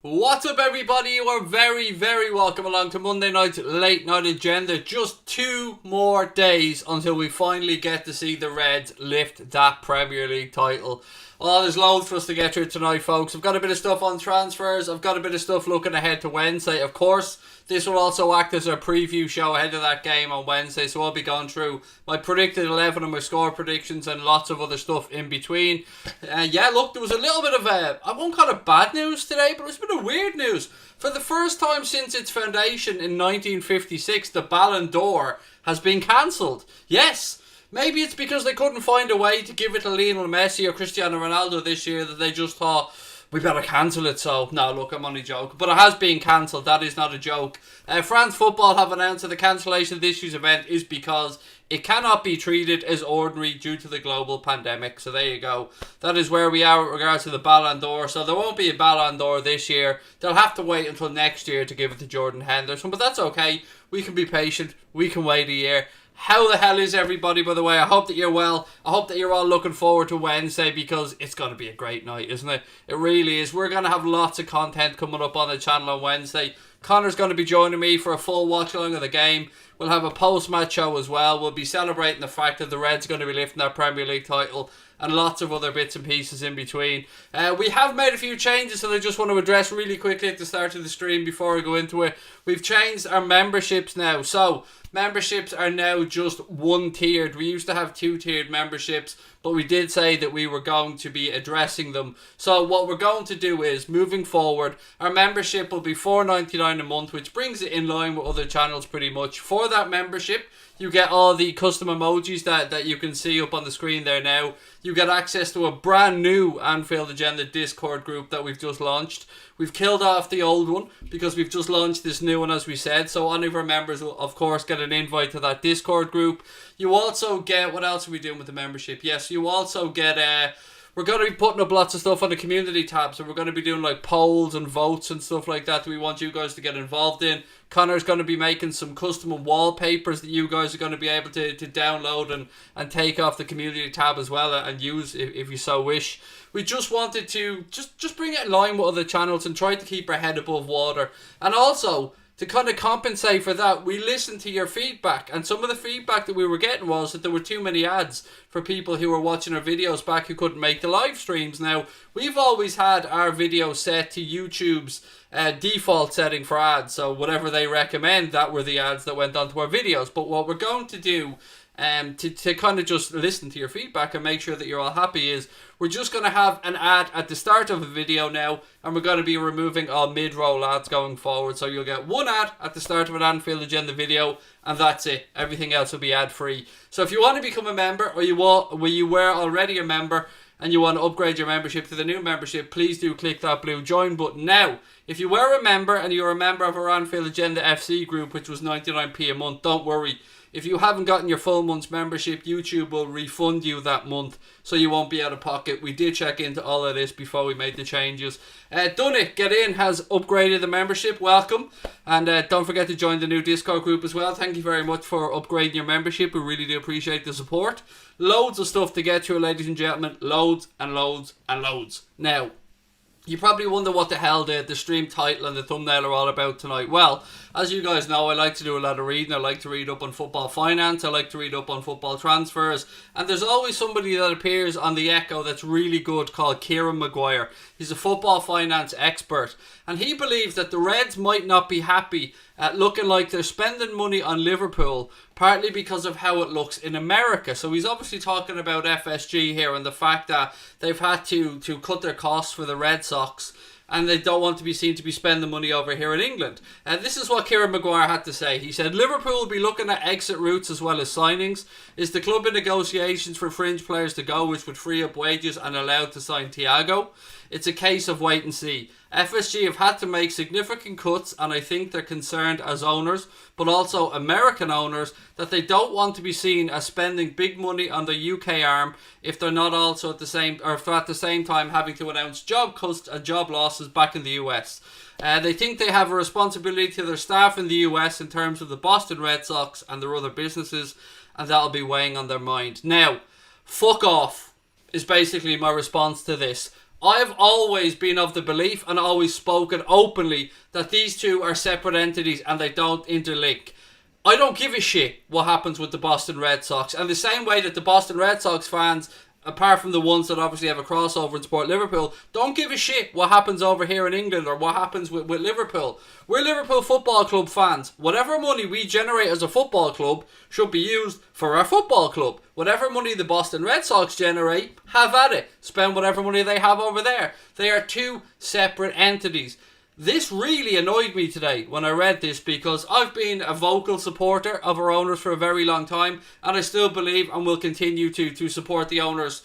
What's up, everybody? You are very, very welcome along to Monday night's late night agenda. Just 2 more days until we finally get to see the Reds lift that Premier League title. Oh, there's loads for us to get through tonight, folks. I've got a bit of stuff on transfers. I've got a bit of stuff looking ahead to Wednesday. Of course, this will also act as a preview show ahead of that game on Wednesday, so I'll be going through my predicted 11 and my score predictions and lots of other stuff in between. Look, there was a little bit of I won't call it bad news today, but it's been a weird news. For the first time since its foundation in 1956, the Ballon d'Or has been cancelled. Yes! Maybe it's because they couldn't find a way to give it to Lionel Messi or Cristiano Ronaldo this year that they just thought, we better cancel it. So, no, look, I'm only joking. But it has been cancelled. That is not a joke. France Football have announced that the cancellation of this year's event is because it cannot be treated as ordinary due to the global pandemic. So there you go. That is where we are with regards to the Ballon d'Or. So there won't be a Ballon d'Or this year. They'll have to wait until next year to give it to Jordan Henderson. But that's okay. We can be patient. We can wait a year. How the hell is everybody, by the way? I hope that you're well. I hope that you're all looking forward to Wednesday because it's going to be a great night, isn't it? It really is. We're going to have lots of content coming up on the channel on Wednesday. Connor's going to be joining me for a full watch-along of the game. We'll have a post-match show as well. We'll be celebrating the fact that the Reds are going to be lifting their Premier League title and lots of other bits and pieces in between. We have made a few changes that I just want to address really quickly at the start of the stream before I go into it. We've changed our memberships now. So, memberships are now just 1-tiered. We used to have 2-tiered memberships, but we did say that we were going to be addressing them. So what we're going to do is, moving forward, our membership will be $4.99 a month, which brings it in line with other channels pretty much. For that membership, you get all the custom emojis that you can see up on the screen there now. You get access to a brand new Anfield Agenda Discord group that we've just launched. We've killed off the old one because we've just launched this new one, as we said. So any of our members will, of course, get an invite to that Discord group. You also get, what else are we doing with the membership? Yes, you also get, we're going to be putting up lots of stuff on the community tab. So we're going to be doing like polls and votes and stuff like that we want you guys to get involved in. Connor's going to be making some custom wallpapers that you guys are going to be able to download and take off the community tab as well and use if you so wish. We just wanted to just bring it in line with other channels and try to keep our head above water. And also, to kind of compensate for that, we listened to your feedback. And some of the feedback that we were getting was that there were too many ads for people who were watching our videos back who couldn't make the live streams. Now, we've always had our videos set to YouTube's default setting for ads. So whatever they recommend, that were the ads that went onto our videos. But what we're going to do to kind of just listen to your feedback and make sure that you're all happy is we're just going to have an ad at the start of a video now, and we're going to be removing all mid-roll ads going forward. So you'll get one ad at the start of an Anfield Agenda video, and that's it. Everything else will be ad-free. So if you want to become a member, or you were already a member and you want to upgrade your membership to the new membership, please do click that blue join button now. If you were a member and you're a member of our Anfield Agenda FC group, which was 99p a month, don't worry. If you haven't gotten your full month's membership, YouTube will refund you that month, so you won't be out of pocket. We did check into all of this before we made the changes. Done it. Get in has upgraded the membership. Welcome. And don't forget to join the new Discord group as well. Thank you very much for upgrading your membership. We really do appreciate the support. Loads of stuff to get through, ladies and gentlemen. Loads and loads and loads. Now, you probably wonder what the hell the stream title and the thumbnail are all about tonight. Well, as you guys know, I like to do a lot of reading. I like to read up on football finance. I like to read up on football transfers. And there's always somebody that appears on the Echo that's really good called Kieran Maguire. He's a football finance expert. And he believes that the Reds might not be happy at looking like they're spending money on Liverpool, partly because of how it looks in America. So he's obviously talking about FSG here and the fact that they've had to cut their costs for the Red Sox, and they don't want to be seen to be spending money over here in England. And this is what Kieran Maguire had to say. He said, Liverpool will be looking at exit routes as well as signings. Is the club in negotiations for fringe players to go, which would free up wages and allow to sign Thiago? It's a case of wait and see. FSG have had to make significant cuts, and I think they're concerned as owners, but also American owners, that they don't want to be seen as spending big money on the UK arm if they're not also at the same time having to announce job cuts and job losses back in the US. They think they have a responsibility to their staff in the US in terms of the Boston Red Sox and their other businesses, and that'll be weighing on their mind. Now, fuck off is basically my response to this. I've always been of the belief and always spoken openly that these two are separate entities and they don't interlink. I don't give a shit what happens with the Boston Red Sox. And the same way that the Boston Red Sox fans, apart from the ones that obviously have a crossover and support Liverpool, don't give a shit what happens over here in England or what happens with Liverpool. We're Liverpool Football Club fans. Whatever money we generate as a football club should be used for our football club. Whatever money the Boston Red Sox generate, have at it. Spend whatever money they have over there. They are two separate entities. This really annoyed me today when I read this, because I've been a vocal supporter of our owners for a very long time, and I still believe and will continue to support the owners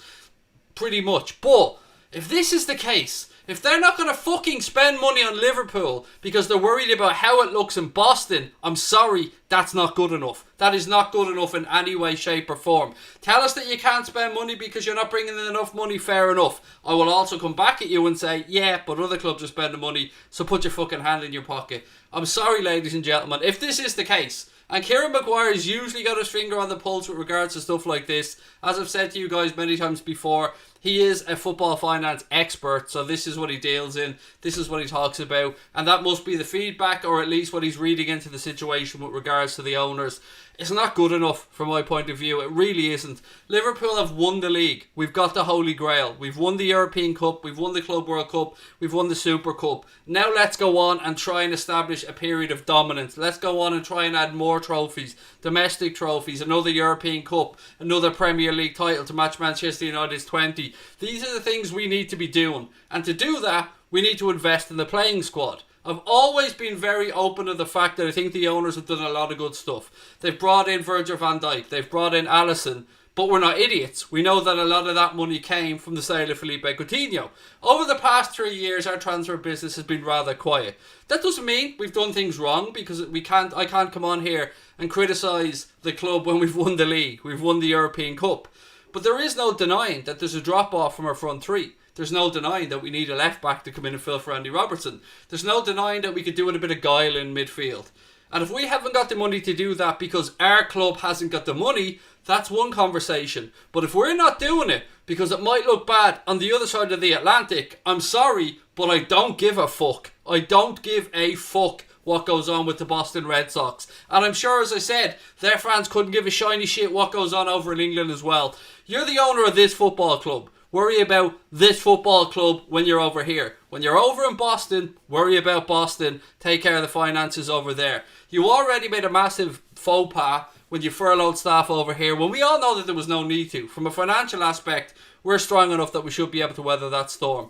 pretty much. But if this is the case, if they're not going to fucking spend money on Liverpool because they're worried about how it looks in Boston, I'm sorry, that's not good enough. That is not good enough in any way, shape or form. Tell us that you can't spend money because you're not bringing in enough money, fair enough. I will also come back at you and say, yeah, but other clubs are spending money, so put your fucking hand in your pocket. I'm sorry, ladies and gentlemen, if this is the case, and Kieran Maguire's usually got his finger on the pulse with regards to stuff like this. As I've said to you guys many times before, he is a football finance expert, so this is what he deals in, this is what he talks about, and that must be the feedback, or at least what he's reading into the situation with regards to the owners. It's not good enough from my point of view. It really isn't. Liverpool have won the league. We've got the Holy Grail. We've won the European Cup. We've won the Club World Cup. We've won the Super Cup. Now let's go on and try and establish a period of dominance. Let's go on and try and add more trophies. Domestic trophies. Another European Cup. Another Premier League title to match Manchester United's 20. These are the things we need to be doing. And to do that, we need to invest in the playing squad. I've always been very open to the fact that I think the owners have done a lot of good stuff. They've brought in Virgil van Dijk, they've brought in Alisson, but we're not idiots. We know that a lot of that money came from the sale of Felipe Coutinho. Over the past 3 years, our transfer business has been rather quiet. That doesn't mean we've done things wrong, because I can't come on here and criticise the club when we've won the league, we've won the European Cup. But there is no denying that there's a drop-off from our front three. There's no denying that we need a left-back to come in and fill for Andy Robertson. There's no denying that we could do with a bit of guile in midfield. And if we haven't got the money to do that because our club hasn't got the money, that's one conversation. But if we're not doing it because it might look bad on the other side of the Atlantic, I'm sorry, but I don't give a fuck. I don't give a fuck what goes on with the Boston Red Sox. And I'm sure, as I said, their fans couldn't give a shiny shit what goes on over in England as well. You're the owner of this football club. Worry about this football club when you're over here. When you're over in Boston, worry about Boston. Take care of the finances over there. You already made a massive faux pas when you furloughed staff over here, when we all know that there was no need to. From a financial aspect, we're strong enough that we should be able to weather that storm.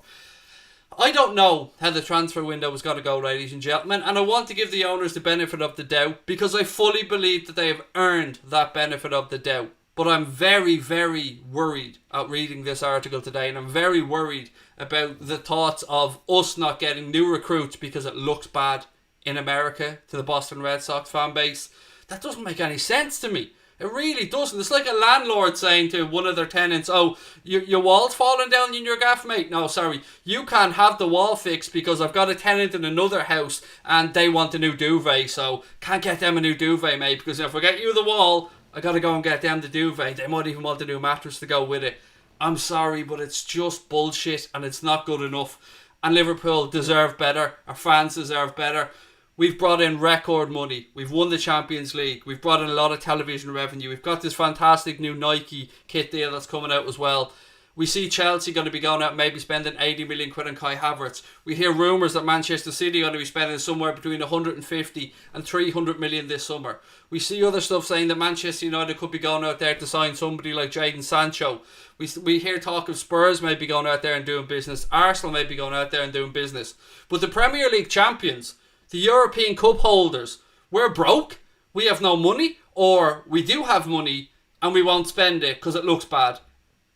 I don't know how the transfer window was going to go, ladies and gentlemen, and I want to give the owners the benefit of the doubt, because I fully believe that they have earned that benefit of the doubt. But I'm very, very worried at reading this article today, and I'm very worried about the thoughts of us not getting new recruits because it looks bad in America to the Boston Red Sox fan base. That doesn't make any sense to me. It really doesn't. It's like a landlord saying to one of their tenants, oh, your wall's falling down in your gaff, mate. No, sorry, you can't have the wall fixed because I've got a tenant in another house and they want a new duvet, so can't get them a new duvet, mate, because if I get you the wall, I gotta go and get them the duvet. They might even want a new mattress to go with it. I'm sorry, but it's just bullshit and it's not good enough. And Liverpool deserve better. Our fans deserve better. We've brought in record money. We've won the Champions League. We've brought in a lot of television revenue. We've got this fantastic new Nike kit deal that's coming out as well. We see Chelsea going to be going out maybe spending 80 million quid on Kai Havertz. We hear rumours that Manchester City are going to be spending somewhere between 150 and 300 million this summer. We see other stuff saying that Manchester United could be going out there to sign somebody like Jadon Sancho. We hear talk of Spurs maybe going out there and doing business. Arsenal may be going out there and doing business. But the Premier League champions, the European Cup holders, we're broke. We have no money, or we do have money and we won't spend it because it looks bad.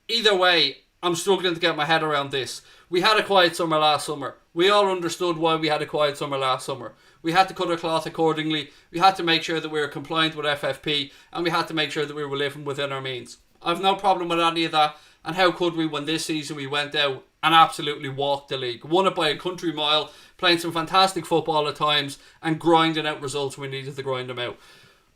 Either way, I'm struggling to get my head around this. We had a quiet summer last summer. We all understood why we had a quiet summer last summer. We had to cut our cloth accordingly. We had to make sure that we were compliant with FFP, and we had to make sure that we were living within our means. I've no problem with any of that. And how could we, when this season we went out and absolutely walked the league, won it by a country mile, playing some fantastic football at times and grinding out results when we needed to grind them out.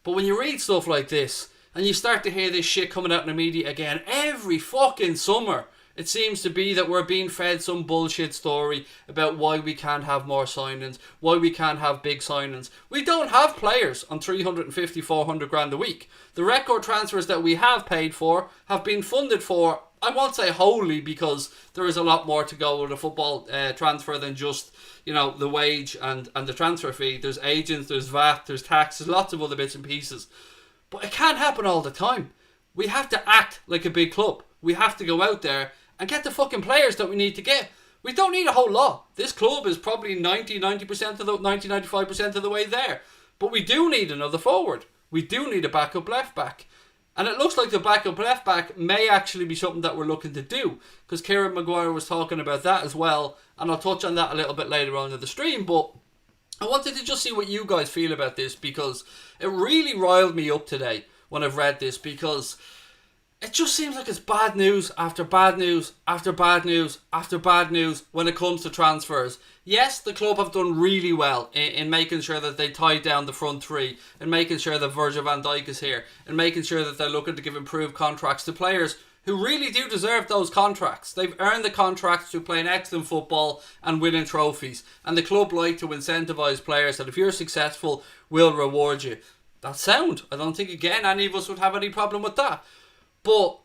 But when you read stuff like this and you start to hear this shit coming out in the media again every fucking summer, It seems to be that we're being fed some bullshit story about why we can't have more signings, why we can't have big signings. We don't have players on 350, 400 grand a week. The record transfers that we have paid for have been funded for, I won't say wholly, because there is a lot more to go with a football transfer than just, you know, the wage and the transfer fee. There's agents, there's VAT, there's tax, there's lots of other bits and pieces. But it can't happen all the time. We have to act like a big club. We have to go out there and get the fucking players that we need to get. We don't need a whole lot. This club is probably 95% of the way there. But we do need another forward. We do need a backup left back. And it looks like the backup left back may actually be something that we're looking to do, because Kieran Maguire was talking about that as well, and I'll touch on that a little bit later on in the stream. But I wanted to just see what you guys feel about this, because it really riled me up today when I've read this, because it just seems like it's bad news after bad news after bad news after bad news when it comes to transfers. Yes, the club have done really well in making sure that they tie down the front three, and making sure that Virgil van Dijk is here, and making sure that they're looking to give improved contracts to players who really do deserve those contracts. They've earned the contracts to playing excellent football and winning trophies, and the club like to incentivise players that if you're successful, will reward you. That's sound. I don't think, again, any of us would have any problem with that. But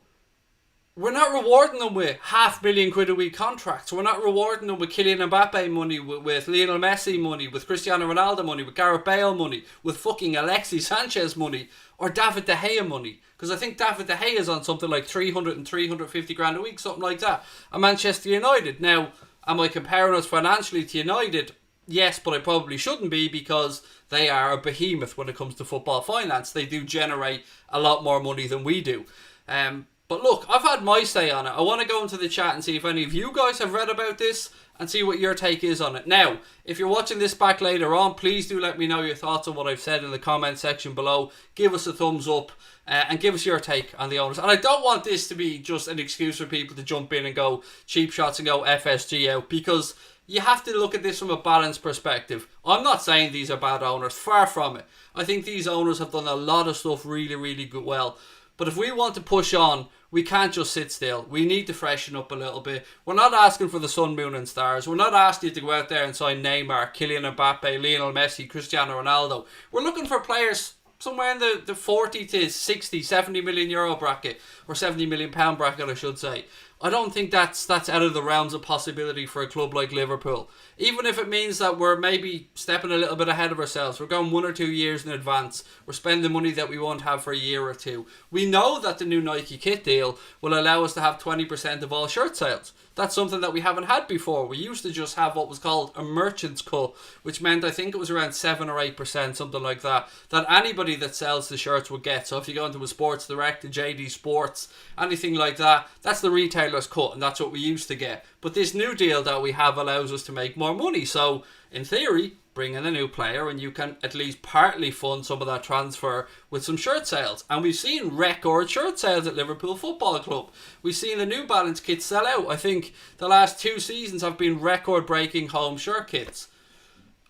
we're not rewarding them with £500,000 a week contracts. We're not rewarding them with Kylian Mbappe money, with Lionel Messi money, with Cristiano Ronaldo money, with Gareth Bale money, with fucking Alexis Sanchez money, or David De Gea money. Because I think David De Gea is on something like 300 and 350 grand a week, something like that, at Manchester United. Now, am I comparing us financially to United? Yes, but I probably shouldn't be, because they are a behemoth when it comes to football finance. They do generate a lot more money than we do. But look, I've had my say on it. I want to go into the chat and see if any of you guys have read about this and see what your take is on it. Now, if you're watching this back later on, please do let me know your thoughts on what I've said in the comment section below. Give us a thumbs up and give us your take on the owners. And I don't want this to be just an excuse for people to jump in and go cheap shots and go FSG out, because you have to look at this from a balanced perspective. I'm not saying these are bad owners, far from it. I think these owners have done a lot of stuff really, really good well. But if we want to push on, we can't just sit still. We need to freshen up a little bit. We're not asking for the sun, moon and stars. We're not asking you to go out there and sign Neymar, Kylian Mbappe, Lionel Messi, Cristiano Ronaldo. We're looking for players somewhere in the 40 to 60, 70 million euro bracket, or 70 million pound bracket, I should say. I don't think that's out of the realms of possibility for a club like Liverpool. Even if it means that we're maybe stepping a little bit ahead of ourselves. We're going 1 or 2 years in advance. We're spending money that we won't have for a year or two. We know that the new Nike kit deal will allow us to have 20% of all shirt sales. That's something that we haven't had before. We used to just have what was called a merchant's cut, which meant I think it was around 7 or 8%, something like that anybody that sells the shirts would get. So if you go into a Sports Direct, a JD Sports, anything like that, that's the retailer's cut, and that's what we used to get. But this new deal that we have allows us to make more money. So in theory, bring in a new player and you can at least partly fund some of that transfer with some shirt sales. And we've seen record shirt sales at Liverpool Football Club. We've seen the New Balance kits sell out. I think the last 2 seasons have been record-breaking home shirt kits.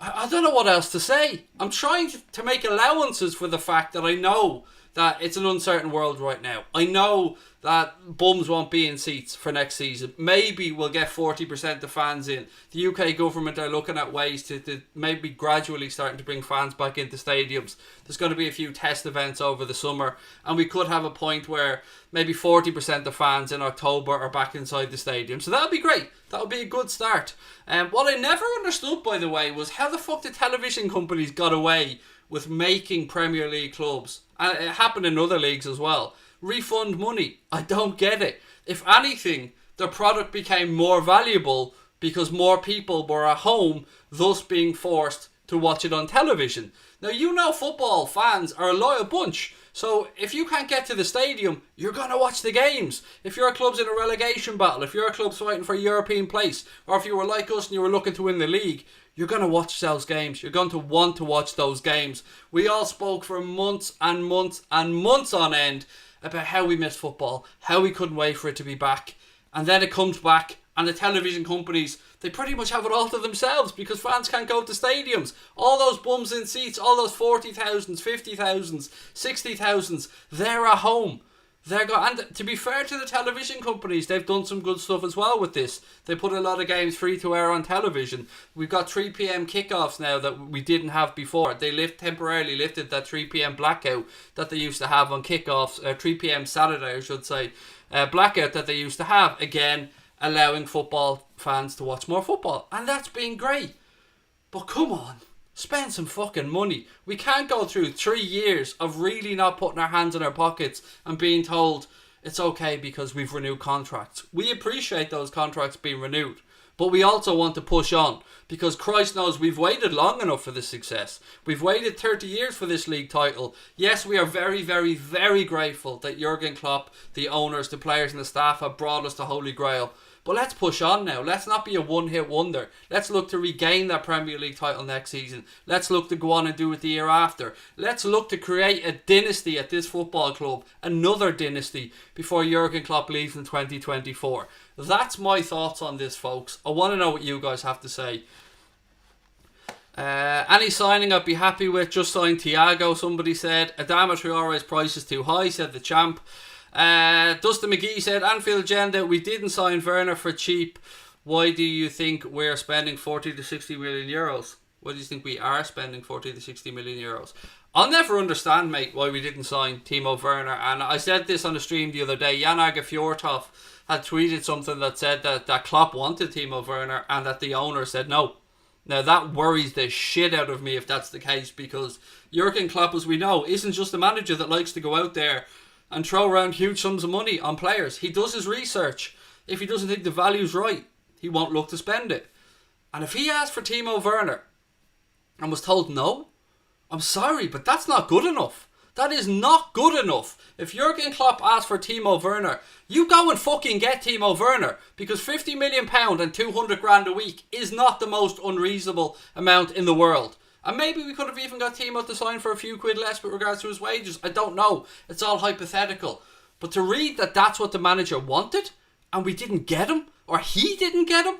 I don't know what else to say. I'm trying to make allowances for the fact that I know that it's an uncertain world right now. I know that bums won't be in seats for next season. Maybe we'll get 40% of fans in. The UK government are looking at ways to maybe gradually starting to bring fans back into stadiums. There's going to be a few test events over the summer, and we could have a point where maybe 40% of fans in October are back inside the stadium. So that'll be great. That'll be a good start. What I never understood, by the way, was how the fuck the television companies got away with making Premier League clubs, and it happened in other leagues as well, refund money. I don't get it. If anything, the product became more valuable because more people were at home, thus being forced to watch it on television. Now, you know, football fans are a loyal bunch. So if you can't get to the stadium, you're going to watch the games. If your club's in a relegation battle, if your club's fighting for a European place, or if you were like us and you were looking to win the league, you're going to watch those games. You're going to want to watch those games. We all spoke for months and months and months on end about how we miss football, how we couldn't wait for it to be back. And then it comes back, and the television companies, they pretty much have it all to themselves because fans can't go to stadiums. All those bums in seats, all those 40,000s, 50,000s, 60,000s, they're at home. And to be fair to the television companies, they've done some good stuff as well with this. They put a lot of games free to air on television. We've got 3 p.m. kickoffs now that we didn't have before. They temporarily lifted that 3 p.m. blackout that they used to have on kickoffs, 3 p.m. Saturday I should say, blackout that they used to have. Again, allowing football fans to watch more football. And that's been great. But come on. Spend some fucking money. We can't go through 3 years of really not putting our hands in our pockets and being told it's okay because we've renewed contracts. We appreciate those contracts being renewed, but we also want to push on because Christ knows we've waited long enough for this success. We've waited 30 years for this league title. Yes, we are very, very, very grateful that Jurgen Klopp, the owners, the players and the staff have brought us the Holy Grail. But let's push on now. Let's not be a one-hit wonder. Let's look to regain that Premier League title next season. Let's look to go on and do it the year after. Let's look to create a dynasty at this football club. Another dynasty before Jurgen Klopp leaves in 2024. That's my thoughts on this, folks. I want to know what you guys have to say. Any signing I'd be happy with. Just signed Thiago, somebody said. Adama Traore's price is too high, said the champ. Dustin McGee said, Anfield agenda, we didn't sign Werner for cheap. Why do you think we're spending 40 to 60 million euros? Why do you think we are spending 40 to 60 million euros? I'll never understand, mate, why we didn't sign Timo Werner. And I said this on the stream the other day. Jan Fjorthoff had tweeted something that said that Klopp wanted Timo Werner and that the owner said no. Now that worries the shit out of me if that's the case, because Jurgen Klopp, as we know, isn't just a manager that likes to go out there and throw around huge sums of money on players. He does his research. If he doesn't think the value's right, he won't look to spend it. And if he asked for Timo Werner and was told no, I'm sorry, but that's not good enough. That is not good enough. If Jurgen Klopp asked for Timo Werner, you go and fucking get Timo Werner, because £50 million and 200 grand a week is not the most unreasonable amount in the world. And maybe we could have even got Timo to sign for a few quid less with regards to his wages. I don't know. It's all hypothetical. But to read that that's what the manager wanted and we didn't get him, or he didn't get him,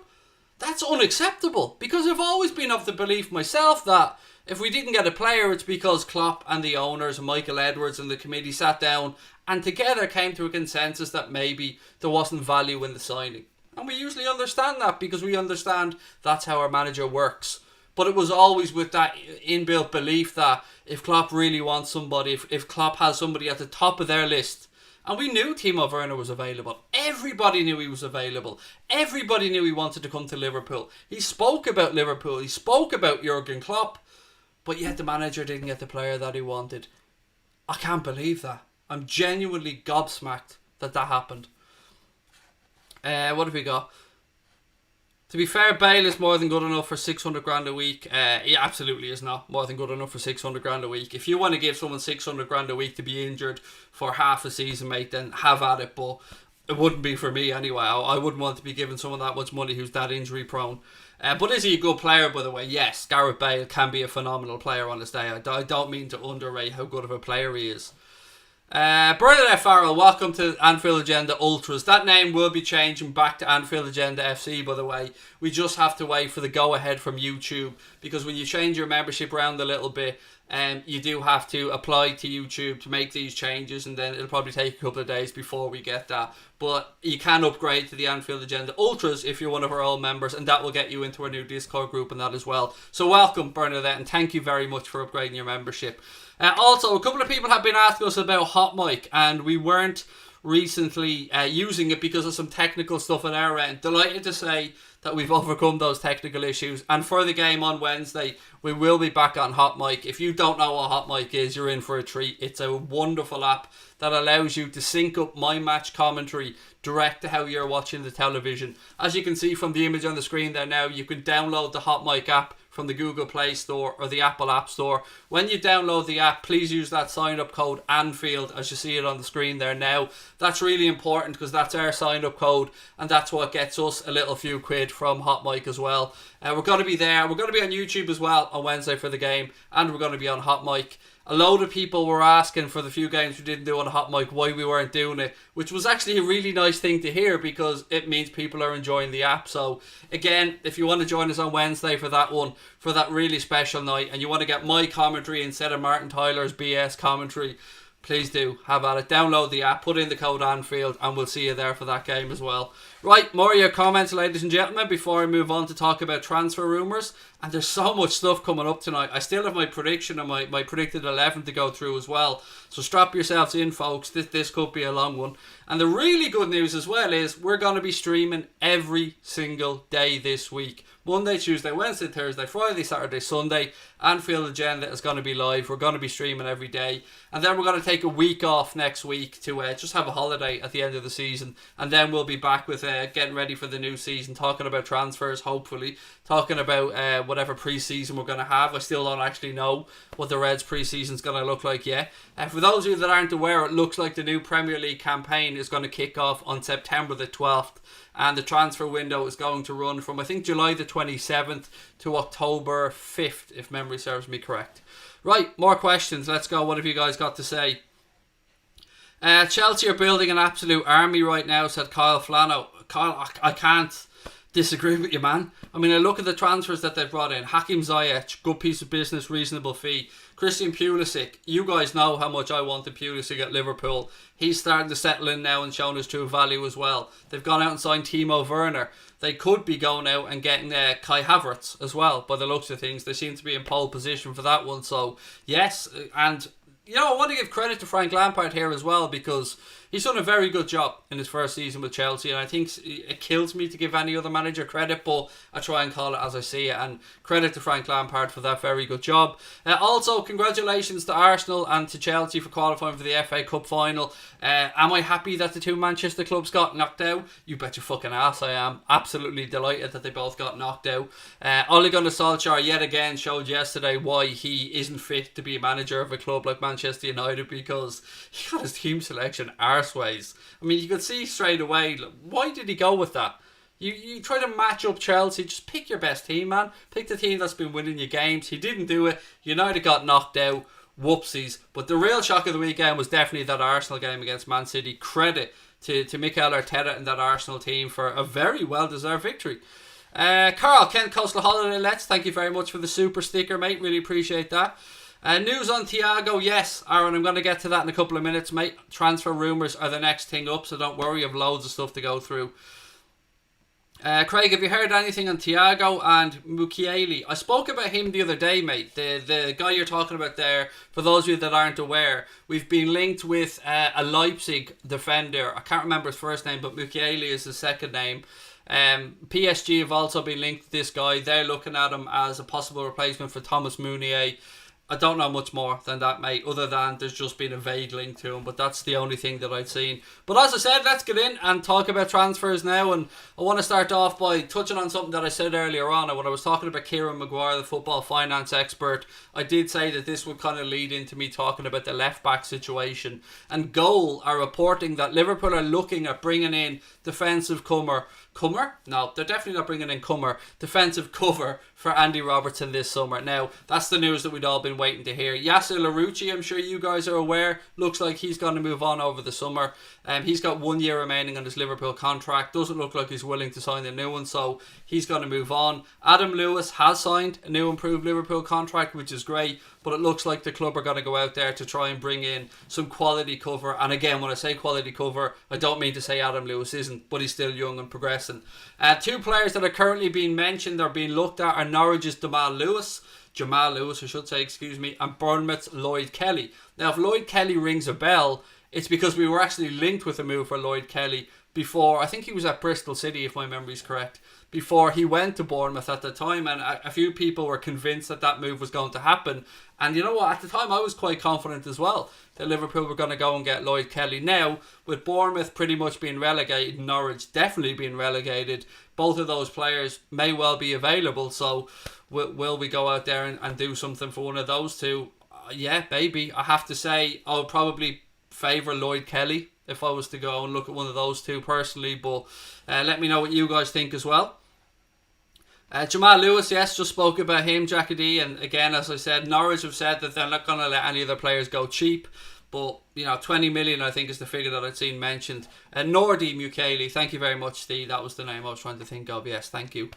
that's unacceptable. Because I've always been of the belief myself that if we didn't get a player, it's because Klopp and the owners and Michael Edwards and the committee sat down and together came to a consensus that maybe there wasn't value in the signing. And we usually understand that because we understand that's how our manager works. But it was always with that inbuilt belief that if Klopp really wants somebody, if Klopp has somebody at the top of their list, and we knew Timo Werner was available. Everybody knew he was available. Everybody knew he wanted to come to Liverpool. He spoke about Liverpool. He spoke about Jurgen Klopp. But yet the manager didn't get the player that he wanted. I can't believe that. I'm genuinely gobsmacked that happened. What have we got? To be fair, Bale is more than good enough for 600 grand a week. He absolutely is not more than good enough for 600 grand a week. If you want to give someone 600 grand a week to be injured for half a season, mate, then have at it. But it wouldn't be for me anyway. I wouldn't want to be giving someone that much money who's that injury prone. But is he a good player, by the way? Yes, Gareth Bale can be a phenomenal player on his day. I don't mean to underrate how good of a player he is. Bernadette Farrell, welcome to Anfield Agenda Ultras. That name will be changing back to Anfield Agenda FC, by the way. We just have to wait for the go-ahead from YouTube, because when you change your membership around a little bit, you do have to apply to YouTube to make these changes, and then it'll probably take a couple of days before we get that. But you can upgrade to the Anfield Agenda Ultras if you're one of our old members, and that will get you into our new Discord group and that as well. So welcome, Bernadette, and thank you very much for upgrading your membership. Also, a couple of people have been asking us about Hot Mic, and we weren't recently using it because of some technical stuff on our end. Delighted to say that we've overcome those technical issues, and for the game on Wednesday we will be back on Hot Mic. If you don't know what Hot Mic is, you're in for a treat. It's a wonderful app that allows you to sync up my match commentary direct to how you're watching the television. As you can see from the image on the screen there now, you can download the Hot Mic app from the Google Play Store or the Apple App Store. When you download the app, please use that sign-up code Anfield, as you see it on the screen there now. That's really important because that's our sign-up code, and that's what gets us a little few quid from Hot Mic as well. We're going to be there. We're going to be on YouTube as well on Wednesday for the game, and we're going to be on Hot Mic. A load of people were asking for the few games we didn't do on Hot Mic why we weren't doing it, which was actually a really nice thing to hear because it means people are enjoying the app. So again, if you want to join us on Wednesday for that one, for that really special night, and you want to get my commentary instead of Martin Tyler's BS commentary, please do have at it. Download the app, put in the code Anfield, and we'll see you there for that game as well. Right, more of your comments, ladies and gentlemen, before I move on to talk about transfer rumours. And there's so much stuff coming up tonight. I still have my prediction and my predicted 11 to go through as well. So strap yourselves in, folks. This could be a long one. And the really good news as well is we're going to be streaming every single day this week. Monday, Tuesday, Wednesday, Thursday, Friday, Saturday, Sunday. Anfield Agenda is going to be live. We're going to be streaming every day. And then we're going to take a week off next week to just have a holiday at the end of the season. And then we'll be back with getting ready for the new season, talking about transfers, hopefully. Talking about whatever pre-season we're going to have. I still don't actually know what the Reds pre-season is going to look like yet. For those of you that aren't aware, it looks like the new Premier League campaign is going to kick off on September the 12th. And the transfer window is going to run from, I think, July the 27th to October 5th, if memory serves me correct. Right, more questions. Let's go. What have you guys got to say? Chelsea are building an absolute army right now, said Kyle Flano. Kyle, I can't disagree with you, man. I mean, I look at the transfers that they've brought in. Hakim Ziyech, good piece of business, reasonable fee. Christian Pulisic, you guys know how much I wanted Pulisic at Liverpool. He's starting to settle in now and showing his true value as well. They've gone out and signed Timo Werner. They could be going out and getting Kai Havertz as well, by the looks of things. They seem to be in pole position for that one. So, yes, and you know, I want to give credit to Frank Lampard here as well, because he's done a very good job in his first season with Chelsea, and I think it kills me to give any other manager credit, but I try and call it as I see it, and credit to Frank Lampard for that very good job. Also, congratulations to Arsenal and to Chelsea for qualifying for the FA Cup final. Am I happy that the two Manchester clubs got knocked out? You bet your fucking ass I am. Absolutely delighted that they both got knocked out. Ole Gunnar Solskjaer yet again showed yesterday why he isn't fit to be a manager of a club like Manchester United, because he got his team selection arseways. I mean, you could see straight away, why did he go with that? You try to match up Chelsea, just pick your best team, man. Pick the team that's been winning your games. He didn't do it. United got knocked out. Whoopsies. But the real shock of the weekend was definitely that Arsenal game against Man City. Credit to Mikel Arteta and that Arsenal team for a very well-deserved victory. Carl, Kent Coastal Holiday Let's, thank you very much for the super sticker, mate. Really appreciate that. News on Thiago, yes, Aaron, I'm going to get to that in a couple of minutes, mate. Transfer rumours are the next thing up, so don't worry, I have loads of stuff to go through. Craig, have you heard anything on Thiago and Mukiele? I spoke about him the other day, mate. The guy you're talking about there, for those of you that aren't aware, we've been linked with a Leipzig defender. I can't remember his first name, but Mukiele is his second name. PSG have also been linked to this guy. They're looking at him as a possible replacement for Thomas Meunier. I don't know much more than that, mate, other than there's just been a vague link to him, but that's the only thing that I'd seen. But as I said, let's get in and talk about transfers now, and I want to start off by touching on something that I said earlier on. When I was talking about Kieran Maguire, the football finance expert, I did say that this would kind of lead into me talking about the left-back situation. And Goal are reporting that Liverpool are looking at bringing in defensive Comer? No, they're definitely not bringing in Comer. Defensive cover for Andy Robertson this summer. Now, that's the news that we'd all been waiting to hear. Yasser Larouci, I'm sure you guys are aware, looks like he's going to move on over the summer. He's got 1 year remaining on his Liverpool contract. Doesn't look like he's willing to sign a new one, so he's going to move on. Adam Lewis has signed a new improved Liverpool contract, which is great, but it looks like the club are going to go out there to try and bring in some quality cover. And again, when I say quality cover, I don't mean to say Adam Lewis isn't, but he's still young and progressing. Two players that are currently being mentioned or being looked at are Norwich's Jamal Lewis, and Bournemouth's Lloyd Kelly. Now, if Lloyd Kelly rings a bell, it's because we were actually linked with a move for Lloyd Kelly before. I think he was at Bristol City, if my memory is correct, before he went to Bournemouth at the time, and a few people were convinced that that move was going to happen. And you know what, at the time I was quite confident as well that Liverpool were going to go and get Lloyd Kelly. Now, with Bournemouth pretty much being relegated, Norwich definitely being relegated, both of those players may well be available, so will we go out there and do something for one of those two? Yeah, maybe. I have to say, I would probably favour Lloyd Kelly if I was to go and look at one of those two personally, but let me know what you guys think as well. Jamal Lewis, yes, just spoke about him, Jackie D, and again, as I said, Norwich have said that they're not going to let any other players go cheap, but, 20 million I think is the figure that I'd seen mentioned. Nordi Mukiele, thank you very much, Steve, that was the name I was trying to think of, yes, thank you.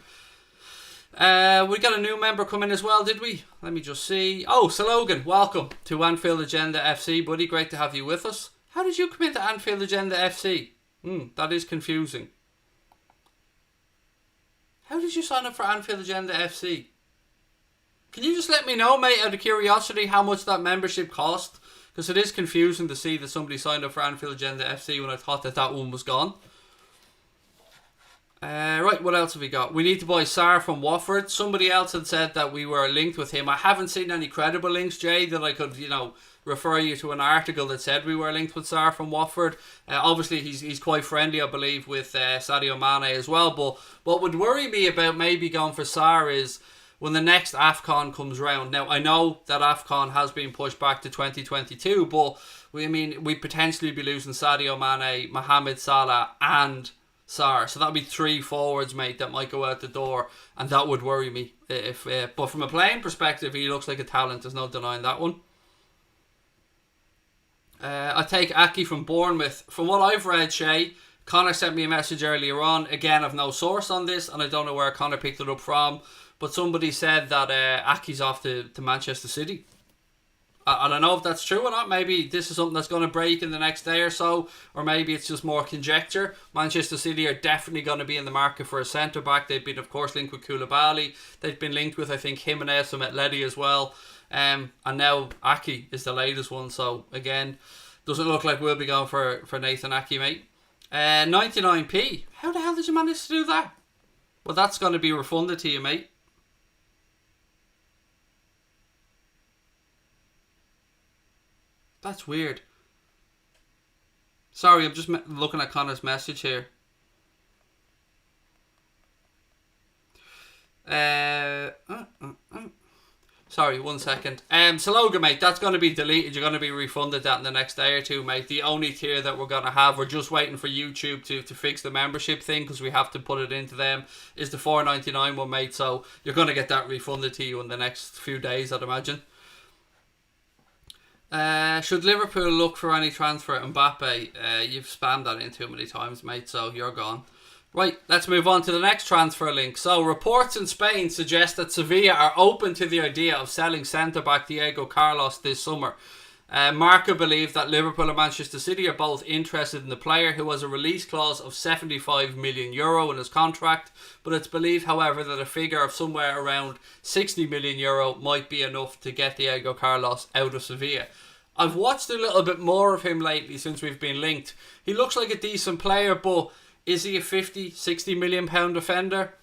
We got a new member come in as well, did we? Let me just see. Oh, Slogan, welcome to Anfield Agenda FC, buddy. Great to have you with us. How did you come into Anfield Agenda FC? That is confusing. How did you sign up for Anfield Agenda FC? Can you just let me know, mate, out of curiosity, how much that membership cost? Because it is confusing to see that somebody signed up for Anfield Agenda FC when I thought that one was gone. Right, what else have we got? We need to buy Sarr from Watford. Somebody else had said that we were linked with him. I haven't seen any credible links, Jay, that I could, refer you to an article that said we were linked with Sarr from Watford. Obviously, he's quite friendly, I believe, with Sadio Mane as well. But what would worry me about maybe going for Sarr is when the next AFCON comes round. Now, I know that AFCON has been pushed back to 2022, but we'd potentially be losing Sadio Mane, Mohamed Salah, and Sarr. So that'd be 3 forwards, mate, that might go out the door, and that would worry me. But from a playing perspective, he looks like a talent. There's no denying that one. I take Aki from Bournemouth. From what I've read, Shay, Connor sent me a message earlier on. Again, I've no source on this, and I don't know where Connor picked it up from, but somebody said that Aki's off to Manchester City. I don't know if that's true or not. Maybe this is something that's going to break in the next day or so, or maybe it's just more conjecture. Manchester City are definitely going to be in the market for a centre-back. They've been, of course, linked with Koulibaly. They've been linked with, I think, Jimenez from Atleti as well. And now Aki is the latest one. So, again, doesn't look like we'll be going for Nathan Aki, mate. 99p. How the hell did you manage to do that? Well, that's going to be refunded to you, mate. That's weird. Sorry, I'm just looking at Connor's message here. Sorry, 1 second. Slogan, mate, that's going to be deleted. You're going to be refunded that in the next day or two, mate. The only tier that we're going to have, we're just waiting for YouTube to fix the membership thing, because we have to put it into them, is the $4.99 one, mate. So you're going to get that refunded to you in the next few days, I'd imagine. Should Liverpool look for any transfer? Mbappe, you've spammed that in too many times, mate, so you're gone. Right, let's move on to the next transfer link. So, reports in Spain suggest that Sevilla are open to the idea of selling centre-back Thiago Carlos this summer. Marca believe that Liverpool and Manchester City are both interested in the player, who has a release clause of €75 million in his contract, but it's believed, however, that a figure of somewhere around €60 million might be enough to get Thiago Carlos out of Sevilla. I've watched a little bit more of him lately since we've been linked. He looks like a decent player, but is he a 50, 60 million pound defender?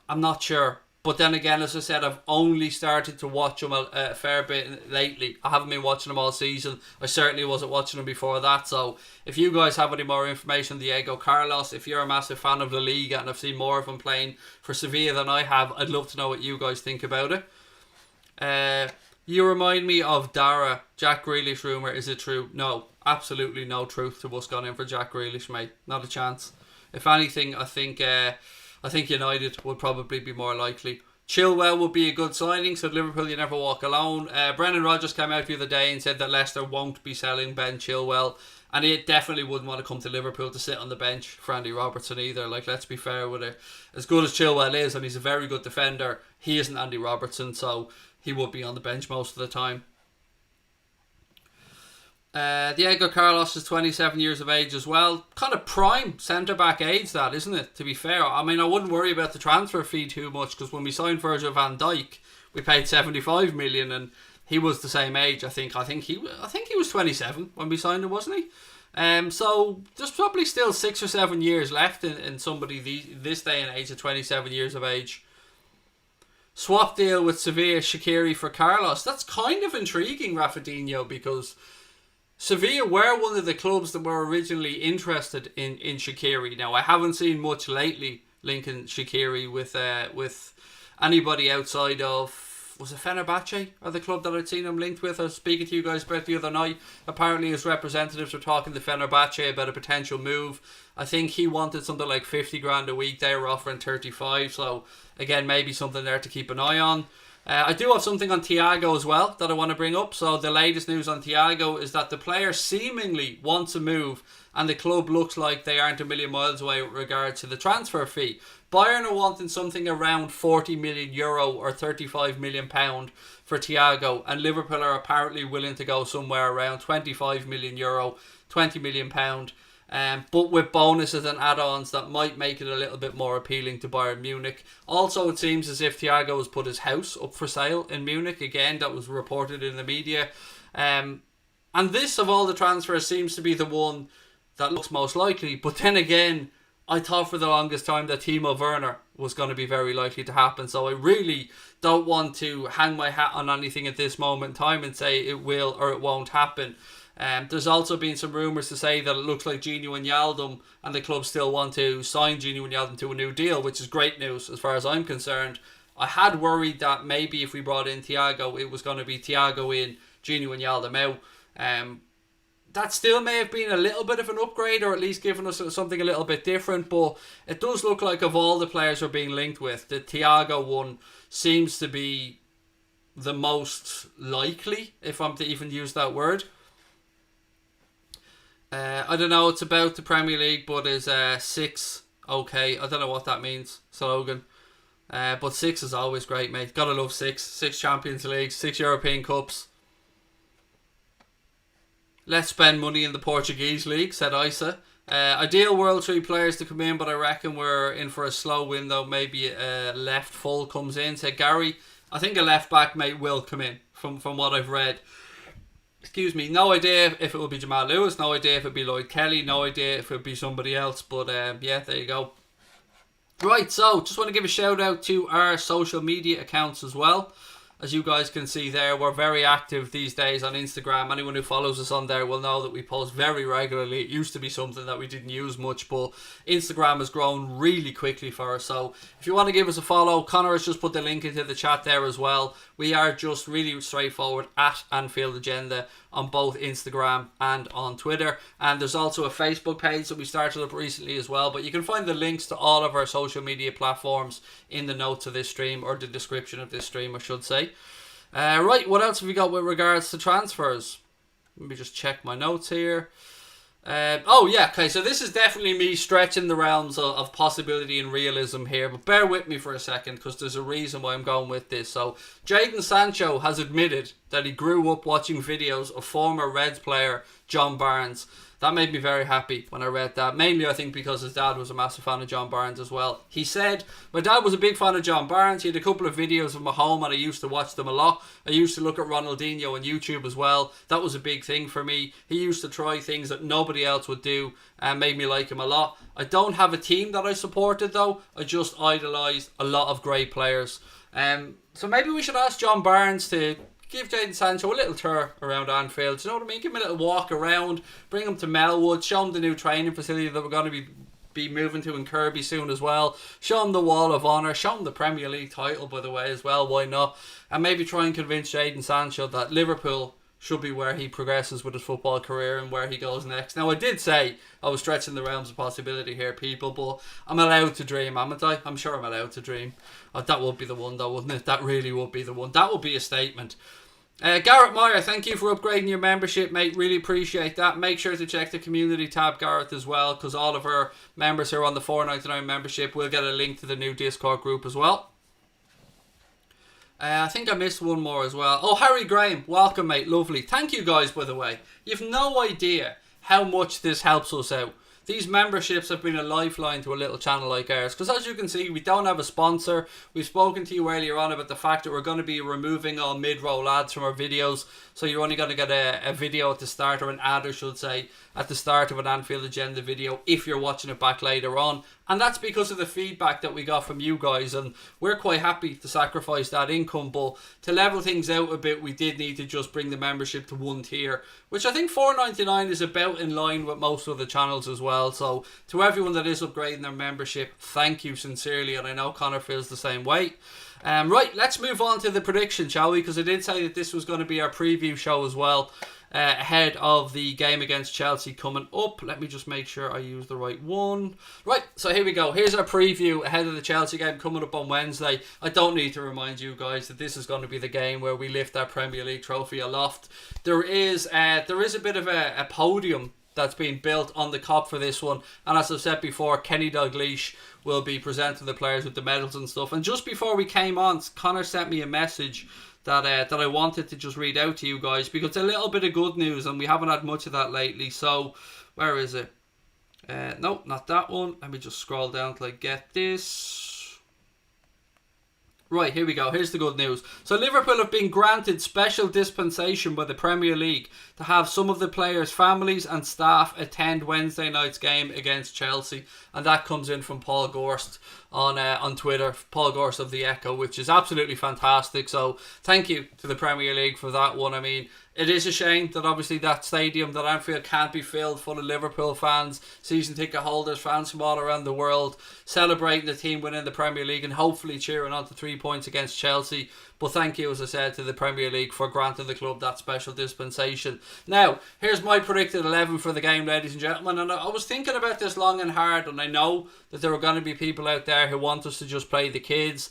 I'm not sure. But then again, as I said, I've only started to watch him a fair bit lately. I haven't been watching him all season. I certainly wasn't watching him before that. So if you guys have any more information on Thiago Carlos, if you're a massive fan of La Liga and I've seen more of him playing for Sevilla than I have, I'd love to know what you guys think about it. You remind me of Dara, Jack Grealish rumour. Is it true? No, absolutely no truth to us going in for Jack Grealish, mate. Not a chance. If anything, I think United would probably be more likely. Chilwell would be a good signing, so Liverpool, you never walk alone. Brendan Rodgers came out the other day and said that Leicester won't be selling Ben Chilwell, and he definitely wouldn't want to come to Liverpool to sit on the bench for Andy Robertson either. Like, let's be fair with it. As good as Chilwell is, and he's a very good defender, he isn't Andy Robertson, so he would be on the bench most of the time. Thiago Carlos is 27 years of age as well. Kind of prime centre-back age, that, isn't it? To be fair, I mean, I wouldn't worry about the transfer fee too much, because when we signed Virgil van Dijk, we paid 75 million, and he was the same age. I think he was 27 when we signed him, wasn't he? So there's probably still 6 or 7 years left in somebody this day and age of 27 years of age. Swap deal with Sevilla, Shaqiri for Carlos. That's kind of intriguing, Rafinha, because Sevilla were one of the clubs that were originally interested in Shaqiri. Now, I haven't seen much lately linking Shaqiri with anybody outside of, was it Fenerbahce, or the club that I'd seen him linked with? I was speaking to you guys about the other night. Apparently his representatives were talking to Fenerbahce about a potential move. I think he wanted something like 50 grand a week. They were offering 35, so again, maybe something there to keep an eye on. I do have something on Thiago as well that I want to bring up. So the latest news on Thiago is that the player seemingly wants a move, and the club looks like they aren't a million miles away with regard to the transfer fee. Bayern are wanting something around 40 million euro or 35 million pound for Thiago, and Liverpool are apparently willing to go somewhere around 25 million euro, 20 million pound. But with bonuses and add-ons that might make it a little bit more appealing to Bayern Munich. Also, it seems as if Thiago has put his house up for sale in Munich. Again, that was reported in the media. And this, of all the transfers, seems to be the one that looks most likely. But then again, I thought for the longest time that Timo Werner was going to be very likely to happen. So I really don't want to hang my hat on anything at this moment in time and say it will or it won't happen. There's also been some rumours to say that it looks like Gino Wijnaldum and the club still want to sign Gino Wijnaldum to a new deal, which is great news as far as I'm concerned. I had worried that maybe if we brought in Thiago, it was going to be Thiago in, Gino Wijnaldum out. That still may have been a little bit of an upgrade, or at least given us something a little bit different, but it does look like of all the players we're being linked with, the Thiago one seems to be the most likely, if I'm to even use that word. I don't know, it's about the Premier League, but is 6 okay? I don't know what that means, slogan. But 6 is always great, mate. Gotta love 6. 6 Champions Leagues, 6 European Cups. Let's spend money in the Portuguese League, said Isa. Ideal World 3 players to come in, but I reckon we're in for a slow window. Maybe a left full comes in, said Gary. I think a left back, mate, will come in, from what I've read. Excuse me, no idea if it will be Jamal Lewis, no idea if it will be Lloyd Kelly, no idea if it will be somebody else, but yeah, there you go. Right, so just want to give a shout out to our social media accounts as well. As you guys can see there, we're very active these days on Instagram. Anyone who follows us on there will know that we post very regularly. It used to be something that we didn't use much, but Instagram has grown really quickly for us. So if you want to give us a follow, Connor has just put the link into the chat there as well. We are just really straightforward at Anfield Agenda on both Instagram and on Twitter. And there's also a Facebook page that we started up recently as well. But you can find the links to all of our social media platforms in the notes of this stream, or the description of this stream, I should say. Right, what else have we got with regards to transfers? Let me just check my notes here. Okay, so this is definitely me stretching the realms of possibility and realism here, but bear with me for a second because there's a reason why I'm going with this. So Jadon Sancho has admitted that he grew up watching videos of former Reds player John Barnes. That made me very happy when I read that. Mainly, I think, because his dad was a massive fan of John Barnes as well. He said, my dad was a big fan of John Barnes. He had a couple of videos of him at home and I used to watch them a lot. I used to look at Ronaldinho on YouTube as well. That was a big thing for me. He used to try things that nobody else would do and made me like him a lot. I don't have a team that I supported though. I just idolised a lot of great players. So maybe we should ask John Barnes to give Jadon Sancho a little tour around Anfield. Do you know what I mean? Give him a little walk around. Bring him to Melwood. Show him the new training facility that we're going to be moving to in Kirby soon as well. Show him the Wall of Honour. Show him the Premier League title, by the way, as well. Why not? And maybe try and convince Jadon Sancho that Liverpool should be where he progresses with his football career and where he goes next. Now, I did say I was stretching the realms of possibility here, people, but I'm allowed to dream, haven't I? I'm sure I'm allowed to dream. That would be the one, though, wouldn't it? That really would be the one. That would be a statement. Gareth Meyer, thank you for upgrading your membership, mate. Really appreciate that. Make sure to check the community tab, Gareth, as well, because all of our members who are on the $4.99 membership will get a link to the new Discord group as well. I think I missed one more as well. Oh, Harry Graham, welcome, mate. Lovely. Thank you guys, by the way. You've no idea how much this helps us out. These memberships have been a lifeline to a little channel like ours, because as you can see, we don't have a sponsor. We've spoken to you earlier on about the fact that we're going to be removing all mid-roll ads from our videos, so you're only going to get a video at the start, or an ad I should say, at the start of an Anfield Agenda video if you're watching it back later on. And that's because of the feedback that we got from you guys, and we're quite happy to sacrifice that income, but to level things out a bit, we did need to just bring the membership to one tier, which I think $4.99 is about in line with most of the channels as well. So to everyone that is upgrading their membership, thank you sincerely, and I know Connor feels the same way. Right, let's move on to the prediction, shall we? Because I did say that this was going to be our preview show as well. ahead of the game against Chelsea coming up. Let me just make sure I use the right one. Right, so here we go. Here's our preview ahead of the Chelsea game coming up on Wednesday. I don't need to remind you guys that this is going to be the game where we lift our Premier League trophy aloft. There is a bit of a podium that's been built on the Kop for this one, and as I've said before, Kenny Dalglish will be presenting the players with the medals and stuff. And just before we came on, Connor sent me a message that I wanted to just read out to you guys, because it's a little bit of good news and we haven't had much of that lately. So where is it? No, not that one. Let me just scroll down till I get this. Right, here we go. Here's the good news. So Liverpool have been granted special dispensation by the Premier League to have some of the players' families and staff attend Wednesday night's game against Chelsea. And that comes in from Paul Gorst on Twitter, Paul Gorst of The Echo, which is absolutely fantastic. So thank you to the Premier League for that one. I mean, it is a shame that obviously that stadium, that Anfield, can't be filled full of Liverpool fans, season ticket holders, fans from all around the world, celebrating the team winning the Premier League and hopefully cheering on to 3 points against Chelsea. But thank you, as I said, to the Premier League for granting the club that special dispensation. Now, here's my predicted 11 for the game, ladies and gentlemen. And I was thinking about this long and hard, and I know that there are going to be people out there who want us to just play the kids.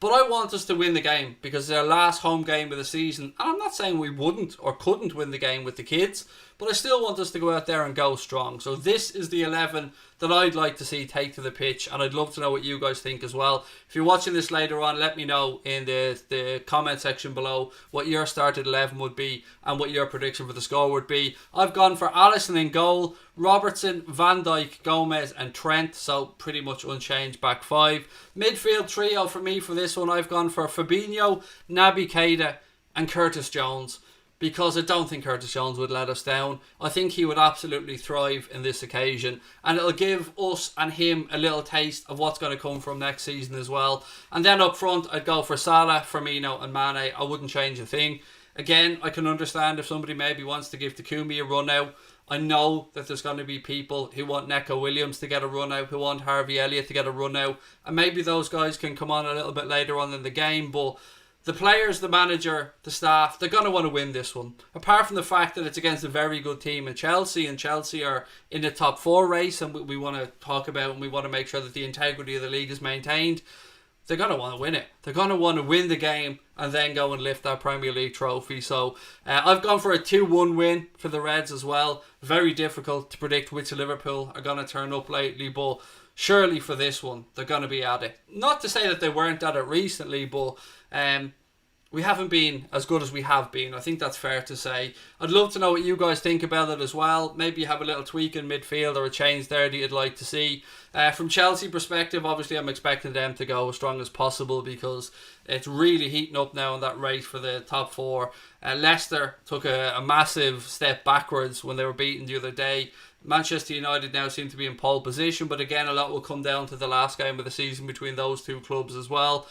But I want us to win the game because it's our last home game of the season. And I'm not saying we wouldn't or couldn't win the game with the kids, but I still want us to go out there and go strong. So this is the 11 that I'd like to see take to the pitch, and I'd love to know what you guys think as well. If you're watching this later on, let me know in the comment section below what your started 11 would be and what your prediction for the score would be. I've gone for Alisson in goal, Robertson, Van Dijk, Gomez and Trent, so pretty much unchanged back five. Midfield trio for me for this one, I've gone for Fabinho, Naby Keita and Curtis Jones, because I don't think Curtis Jones would let us down. I think he would absolutely thrive in this occasion, and it'll give us and him a little taste of what's going to come from next season as well. And then up front, I'd go for Salah, Firmino and Mane. I wouldn't change a thing. Again, I can understand if somebody maybe wants to give Takumi a run out. I know that there's going to be people who want Neco Williams to get a run out, who want Harvey Elliott to get a run out, and maybe those guys can come on a little bit later on in the game, but the players, the manager, the staff, they're going to want to win this one. Apart from the fact that it's against a very good team in Chelsea, and Chelsea are in the top 4 race, and we want to talk about and we want to make sure that the integrity of the league is maintained. They're going to want to win it. They're going to want to win the game and then go and lift that Premier League trophy. So I've gone for a 2-1 win for the Reds as well. Very difficult to predict which Liverpool are going to turn up lately, but surely for this one, they're going to be at it. Not to say that they weren't at it recently, but we haven't been as good as we have been. I think that's fair to say. I'd love to know what you guys think about it as well. Maybe you have a little tweak in midfield or a change there that you'd like to see. From Chelsea perspective, obviously I'm expecting them to go as strong as possible because it's really heating up now in that race for the top 4. Leicester took a massive step backwards when they were beaten the other day. Manchester United now seem to be in pole position, but again, a lot will come down to the last game of the season between those two clubs as well.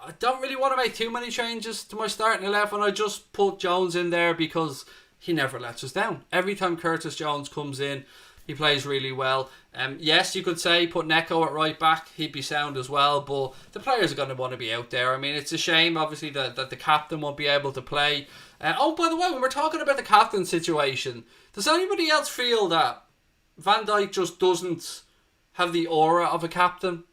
I don't really want to make too many changes to my starting 11. I just put Jones in there because he never lets us down. Every time Curtis Jones comes in, he plays really well. Yes, you could say put Neco at right back. He'd be sound as well, but the players are going to want to be out there. I mean, it's a shame, obviously, that the captain won't be able to play. Oh, by the way, when we're talking about the captain situation, does anybody else feel that Van Dijk just doesn't have the aura of a captain?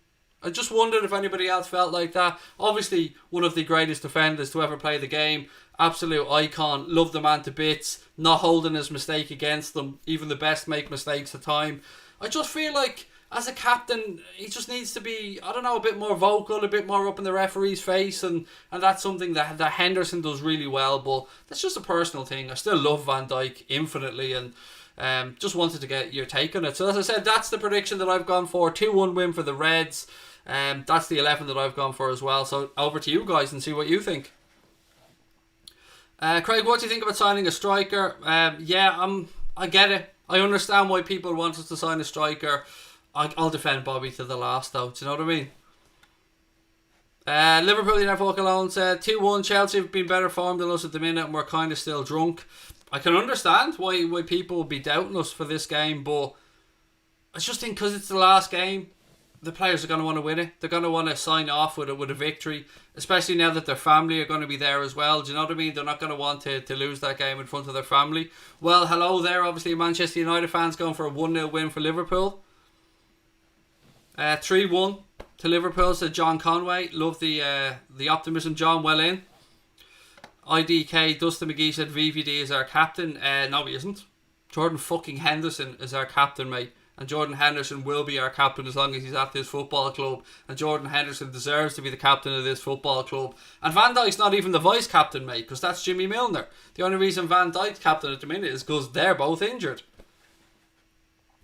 I just wondered if anybody else felt like that. Obviously, one of the greatest defenders to ever play the game. Absolute icon. Love the man to bits. Not holding his mistake against them. Even the best make mistakes at time. I just feel like, as a captain, he just needs to be, I don't know, a bit more vocal, a bit more up in the referee's face. And that's something that Henderson does really well. But that's just a personal thing. I still love Van Dijk infinitely. And just wanted to get your take on it. So as I said, that's the prediction that I've gone for. 2-1 win for the Reds. That's the 11 that I've gone for as well. So over to you guys and see what you think. Craig, what do you think about signing a striker? I get it. I understand why people want us to sign a striker. I'll defend Bobby to the last though. Do you know what I mean? Liverpool, you never walk alone, said 2-1. Chelsea have been better formed than us at the minute and we're kind of still drunk. I can understand why people would be doubting us for this game, but I just think because it's the last game, the players are going to want to win it. They're going to want to sign off with a victory, especially now that their family are going to be there as well. Do you know what I mean? They're not going to want to lose that game in front of their family. Well, hello there. Obviously, Manchester United fans going for a 1-0 win for Liverpool. 3-1 to Liverpool, said John Conway. Love the optimism, John. Well in. IDK Dustin McGee said VVD is our captain. No, he isn't. Jordan fucking Henderson is our captain, mate. And Jordan Henderson will be our captain as long as he's at this football club. And Jordan Henderson deserves to be the captain of this football club. And Van Dijk's not even the vice captain, mate, because that's Jimmy Milner. The only reason Van Dijk's captain at the minute is because they're both injured.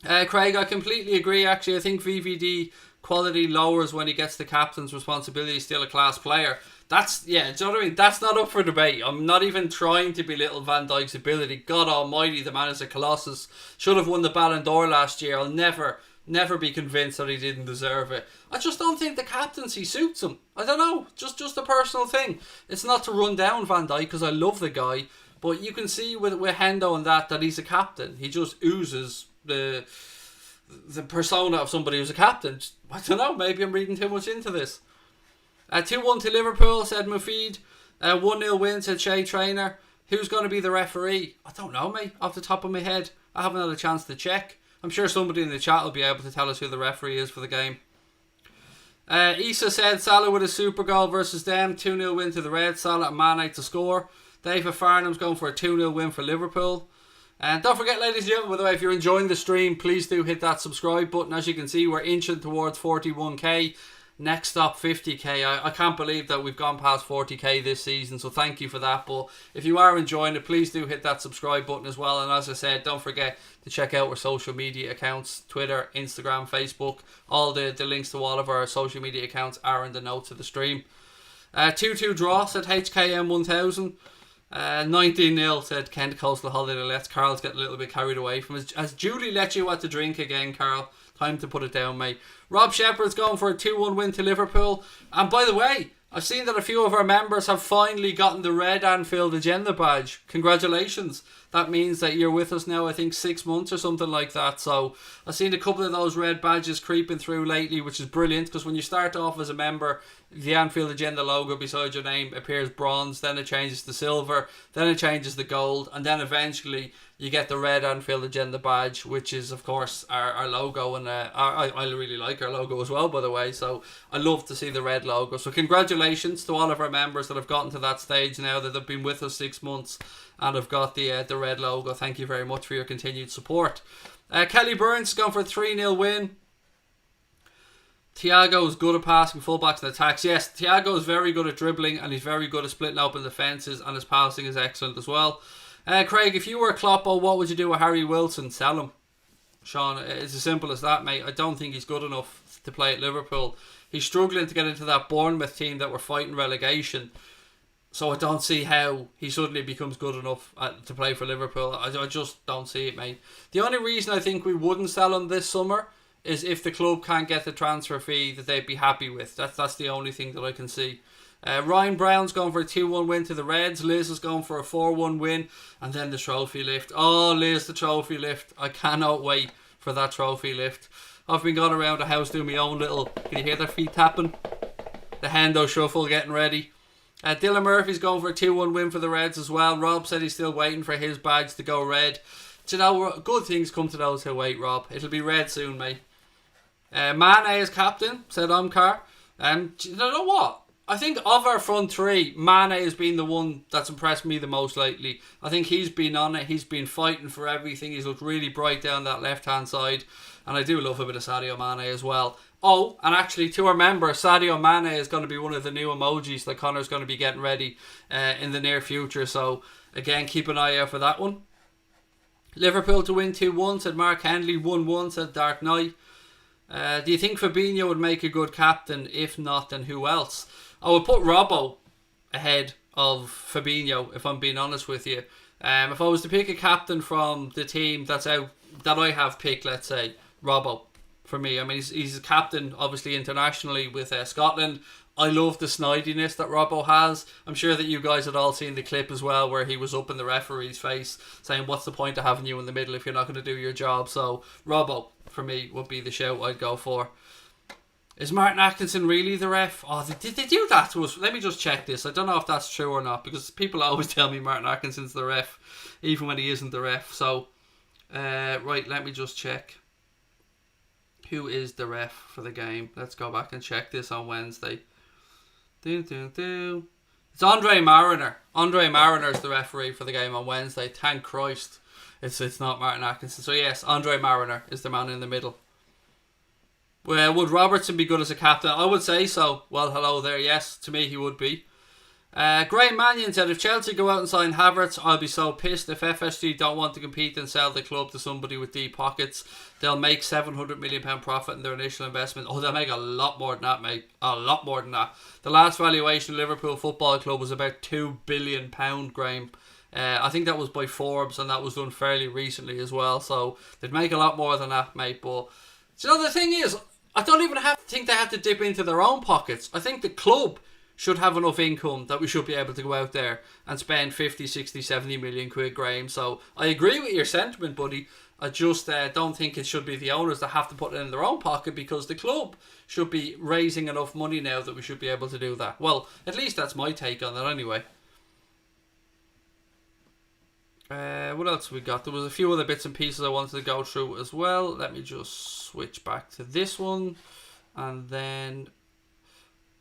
Craig, I completely agree, actually. I think VVD quality lowers when he gets the captain's responsibility. He's still a class player. Do you know what I mean? That's not up for debate. I'm not even trying to belittle Van Dijk's ability. God almighty, the man is a colossus. Should have won the Ballon d'Or last year. I'll never be convinced that he didn't deserve it. I just don't think the captaincy suits him. I don't know. Just a personal thing. It's not to run down Van Dijk because I love the guy. But you can see with Hendo and that he's a captain. He just oozes the persona of somebody who's a captain. I don't know. Maybe I'm reading too much into this. 2-1 to Liverpool, said Mufid. 1-0 win, said Shea Trainer. Who's going to be the referee? I don't know, mate. Off the top of my head, I haven't had a chance to check. I'm sure somebody in the chat will be able to tell us who the referee is for the game. Issa said Salah with a super goal versus them. 2-0 win to the Reds. Salah and Mane to score. David Farnham's going for a 2-0 win for Liverpool. And don't forget, ladies and gentlemen, by the way, if you're enjoying the stream, please do hit that subscribe button. As you can see, we're inching towards 41k. Next stop 50k. I can't believe that we've gone past 40k this season, so thank you for that. But if you are enjoying it, please do hit that subscribe button as well. And as I said, don't forget to check out our social media accounts: Twitter, Instagram, Facebook. All the links to all of our social media accounts are in the notes of the stream. 2-2 draw, said HKM 1000. 19-0, said Kent Coastal Holiday Let's. Carl's getting a little bit carried away from us. Has Julie let you out to drink again, Carl? Time to put it down, mate. Rob Shepherd's going for a 2-1 win to Liverpool. And by the way, I've seen that a few of our members have finally gotten the red Anfield agenda badge. Congratulations. That means that you're with us now, I think 6 months or something like that. So I've seen a couple of those red badges creeping through lately, which is brilliant, because when you start off as a member, the Anfield agenda logo beside your name appears bronze, then it changes to silver, then it changes to gold, and then eventually you get the red Anfield agenda badge, which is of course our logo. And I really like our logo as well, by the way, so I love to see the red logo. So congratulations to all of our members that have gotten to that stage now, that have been with us 6 months and have got the red logo. Thank you very much for your continued support. Kelly Burns gone for a 3-0 win. Thiago is good at passing fullbacks and attacks. Yes, Thiago is very good at dribbling, and he's very good at splitting open defences, and his passing is excellent as well. Craig, if you were Kloppo, what would you do with Harry Wilson? Sell him. Sean, it's as simple as that, mate. I don't think he's good enough to play at Liverpool. He's struggling to get into that Bournemouth team that were fighting relegation. So I don't see how he suddenly becomes good enough to play for Liverpool. I just don't see it, mate. The only reason I think we wouldn't sell him this summer is if the club can't get the transfer fee that they'd be happy with. That's the only thing that I can see. Ryan Brown's going for a 2-1 win to the Reds. Liz is going for a 4-1 win. And then the trophy lift. Oh, Liz, the trophy lift. I cannot wait for that trophy lift. I've been going around the house doing my own little... Can you hear their feet tapping? The Hendo shuffle getting ready. Dylan Murphy's going for a 2-1 win for the Reds as well. Rob said he's still waiting for his badge to go red. Do you know, good things come to those who wait, Rob. It'll be red soon, mate. Mane is captain, said Omkar. Do you know what? I think of our front three, Mane has been the one that's impressed me the most lately. I think he's been on it. He's been fighting for everything. He's looked really bright down that left-hand side. And I do love a bit of Sadio Mane as well. Oh, and actually, to our member, Sadio Mane is going to be one of the new emojis that Connor's going to be getting ready in the near future. So, again, keep an eye out for that one. Liverpool to win 2-1, said Mark Henley. 1-1, said Dark Knight. Do you think Fabinho would make a good captain? If not, then who else? I would put Robbo ahead of Fabinho, if I'm being honest with you. If I was to pick a captain from the team that's out, that I have picked, let's say, Robbo, for me. I mean, he's a captain, obviously, internationally with Scotland. I love the snidiness that Robbo has. I'm sure that you guys had all seen the clip as well, where he was up in the referee's face saying, what's the point of having you in the middle if you're not going to do your job? So, Robbo, for me, would be the shout I'd go for. Is Martin Atkinson really the ref? Oh, did they do that to us? Let me just check this. I don't know if that's true or not, because people always tell me Martin Atkinson's the ref, even when he isn't the ref. So, right, let me just check. Who is the ref for the game? Let's go back and check this on Wednesday. It's Andre Mariner. Andre Mariner is the referee for the game on Wednesday. Thank Christ. It's not Martin Atkinson. So yes, Andre Mariner is the man in the middle. Well, would Robertson be good as a captain? I would say so. Well, hello there. Yes, to me he would be. Graham Mannion said, if Chelsea go out and sign Havertz, I'll be so pissed. If FSG don't want to compete and sell the club to somebody with deep pockets, they'll make £700 million profit in their initial investment. Oh, they'll make a lot more than that, mate. A lot more than that. The last valuation of Liverpool Football Club was about £2 billion, Graham. I think that was by Forbes, and that was done fairly recently as well. So they'd make a lot more than that, mate. But the thing is, I don't even think they have to dip into their own pockets. I think the club should have enough income that we should be able to go out there and spend 50, 60, 70 million quid, Graham. So I agree with your sentiment, buddy. I just don't think it should be the owners that have to put it in their own pocket, because the club should be raising enough money now that we should be able to do that. Well, at least that's my take on it anyway. What else we got? There was a few other bits and pieces I wanted to go through as well. Let me just switch back to this one and then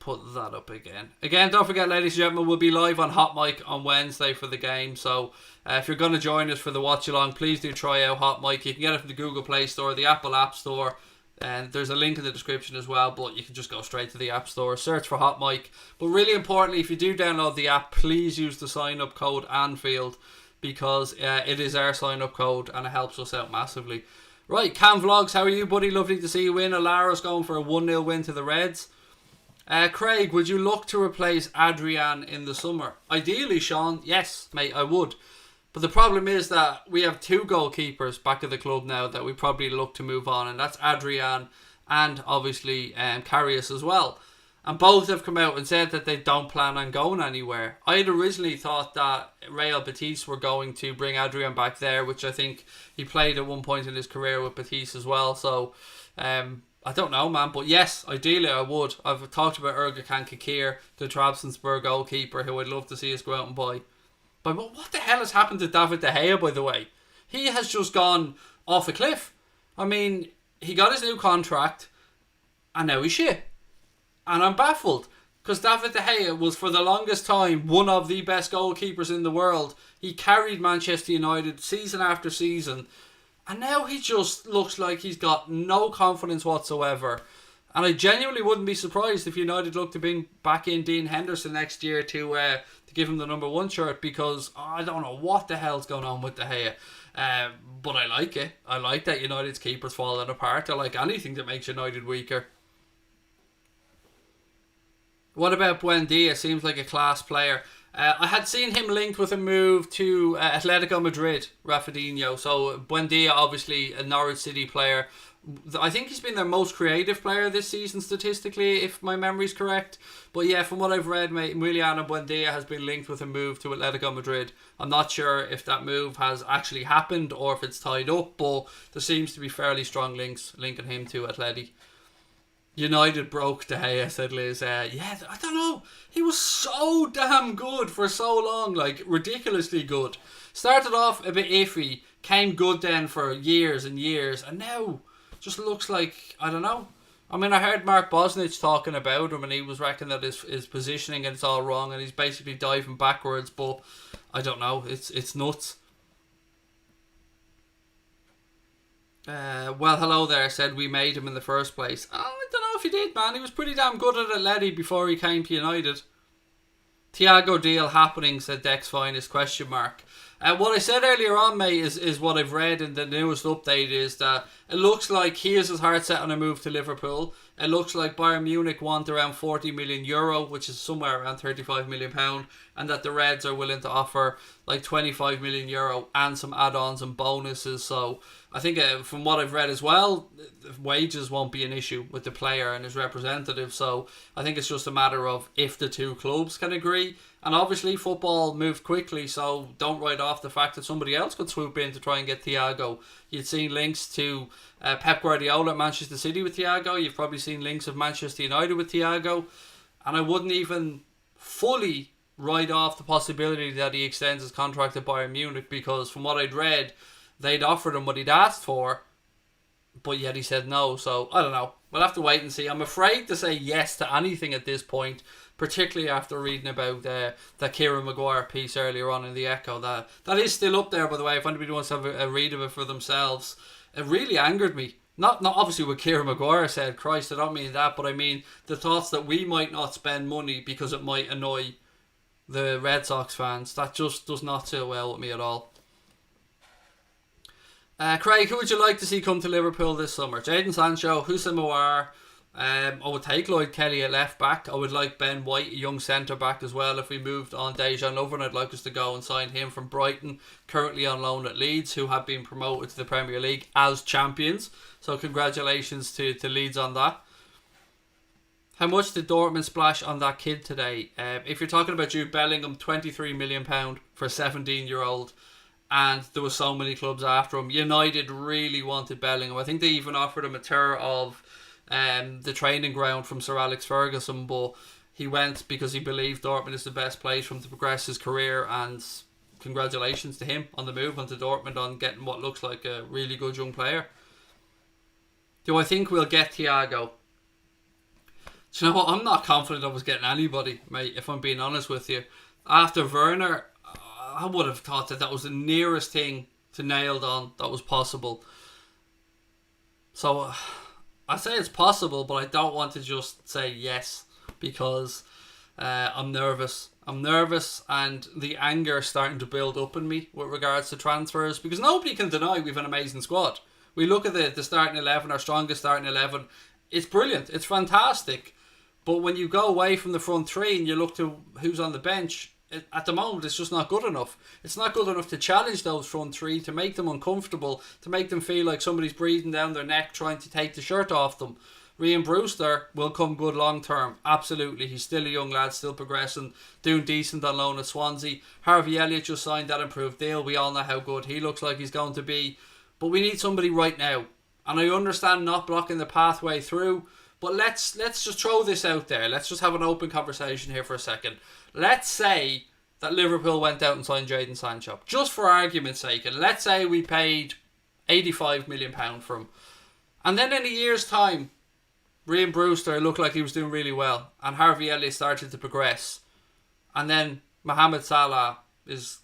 put that up again. Again, don't forget, ladies and gentlemen, we'll be live on Hot Mic on Wednesday for the game. So if you're going to join us for the watch along, please do try out Hot Mic. You can get it from the Google Play Store, the Apple App Store, and there's a link in the description as well, but you can just go straight to the App Store, search for Hot Mic. But really importantly, if you do download the app, please use the sign-up code Anfield, because it is our sign-up code and it helps us out massively. Right, Cam Vlogs, how are you, buddy? Lovely to see you win. Alara's going for a 1-0 win to the Reds. Craig, would you look to replace Adrian in the summer? Ideally, Sean, yes, mate, I would. But the problem is that we have two goalkeepers back at the club now that we probably look to move on, and that's Adrian and obviously Karius as well. And both have come out and said that they don't plan on going anywhere. I had originally thought that Real Betis were going to bring Adrian back there, which I think he played at one point in his career with Betis as well. So, I don't know, man, but yes, ideally I would. I've talked about Ergkan Kakir, the Trabzonspor goalkeeper, who I'd love to see us go out and buy. But what the hell has happened to David De Gea, by the way? He has just gone off a cliff. I mean, he got his new contract, and now he's shit. And I'm baffled, because David De Gea was for the longest time one of the best goalkeepers in the world. He carried Manchester United season after season, and now he just looks like he's got no confidence whatsoever. And I genuinely wouldn't be surprised if United look to bring back in Dean Henderson next year to give him the number 1 shirt, because I don't know what the hell's going on with De Gea. But I like it. I like that United's keeper's falling apart. I like anything that makes United weaker. What about Buendia? Seems like a class player. I had seen him linked with a move to Atletico Madrid, Rafinha. So Buendia, obviously a Norwich City player. I think he's been their most creative player this season statistically, if my memory's correct. But yeah, from what I've read, mate, Emiliano Buendia has been linked with a move to Atletico Madrid. I'm not sure if that move has actually happened or if it's tied up, but there seems to be fairly strong links linking him to Atleti. United broke De Gea, said Liz. Yeah, I don't know. He was so damn good for so long, like ridiculously good. Started off a bit iffy, came good then for years and years, and now just looks like, I don't know. I mean, I heard Mark Bosnich talking about him, and he was reckoning that his positioning and it's all wrong, and he's basically diving backwards. But I don't know. It's nuts. Well, hello there, said we made him in the first place. Oh, I don't know if he did, man. He was pretty damn good at Atleti before he came to United. Thiago deal happening, said Dex Finest, question mark. What I said earlier on, mate, is what I've read in the newest update is that it looks like he has his heart set on a move to Liverpool. It looks like Bayern Munich want around €40 million, which is somewhere around £35 million, and that the Reds are willing to offer like €25 million and some add-ons and bonuses. So I think from what I've read as well, wages won't be an issue with the player and his representative. So I think it's just a matter of if the two clubs can agree. And obviously football moved quickly, so don't write off the fact that somebody else could swoop in to try and get Thiago. You'd seen links to Pep Guardiola at Manchester City with Thiago. You've probably seen links of Manchester United with Thiago. And I wouldn't even fully write off the possibility that he extends his contract at Bayern Munich, because from what I'd read, they'd offered him what he'd asked for, but yet he said no. So I don't know. We'll have to wait and see. I'm afraid to say yes to anything at this point, particularly after reading about that Kieran Maguire piece earlier on in the Echo. That is still up there, by the way, if anybody wants to have a read of it for themselves. It really angered me. Not obviously what Kieran Maguire said, Christ, I don't mean that, but I mean the thoughts that we might not spend money because it might annoy the Red Sox fans. That just does not sit well with me at all. Craig, who would you like to see come to Liverpool this summer? Jadon Sancho, Houssem Aouar. I would take Lloyd Kelly at left back. I would like Ben White, a young centre back as well. If we moved on Dejan Lovren, I'd like us to go and sign him from Brighton, currently on loan at Leeds, who have been promoted to the Premier League as champions. So congratulations to Leeds on that. How much did Dortmund splash on that kid today? If you're talking about Jude Bellingham, £23 million for a 17-year-old, and there were so many clubs after him. United really wanted Bellingham. I think they even offered him a tour of the training ground from Sir Alex Ferguson, but he went because he believed Dortmund is the best place for him to progress his career, and congratulations to him on the move onto Dortmund, on getting what looks like a really good young player. Do I think we'll get Thiago? Do you know what? I'm not confident I was getting anybody, mate, if I'm being honest with you. After Werner, I would have thought that was the nearest thing to nailed on that was possible. So I say it's possible, but I don't want to just say yes, because I'm nervous. I'm nervous, and the anger is starting to build up in me with regards to transfers, because nobody can deny we've an amazing squad. We look at the starting 11, our strongest starting 11. It's brilliant. It's fantastic. But when you go away from the front three and you look to who's on the bench, at the moment it's just not good enough. It's not good enough to challenge those front three, to make them uncomfortable, to make them feel like somebody's breathing down their neck trying to take the shirt off them. Raheem Brewster will come good long term, absolutely. He's still a young lad, still progressing, doing decent on loan at Swansea. Harvey Elliott just signed that improved deal. We all know how good he looks like he's going to be. But we need somebody right now. And I understand not blocking the pathway through, but let's just throw this out there. Let's just have an open conversation here for a second. Let's say that Liverpool went out and signed Jadon Sancho, just for argument's sake, and let's say we paid £85 million for him. And then in a year's time, Raheem Brewster looked like he was doing really well, and Harvey Elliott started to progress. And then Mohamed Salah is,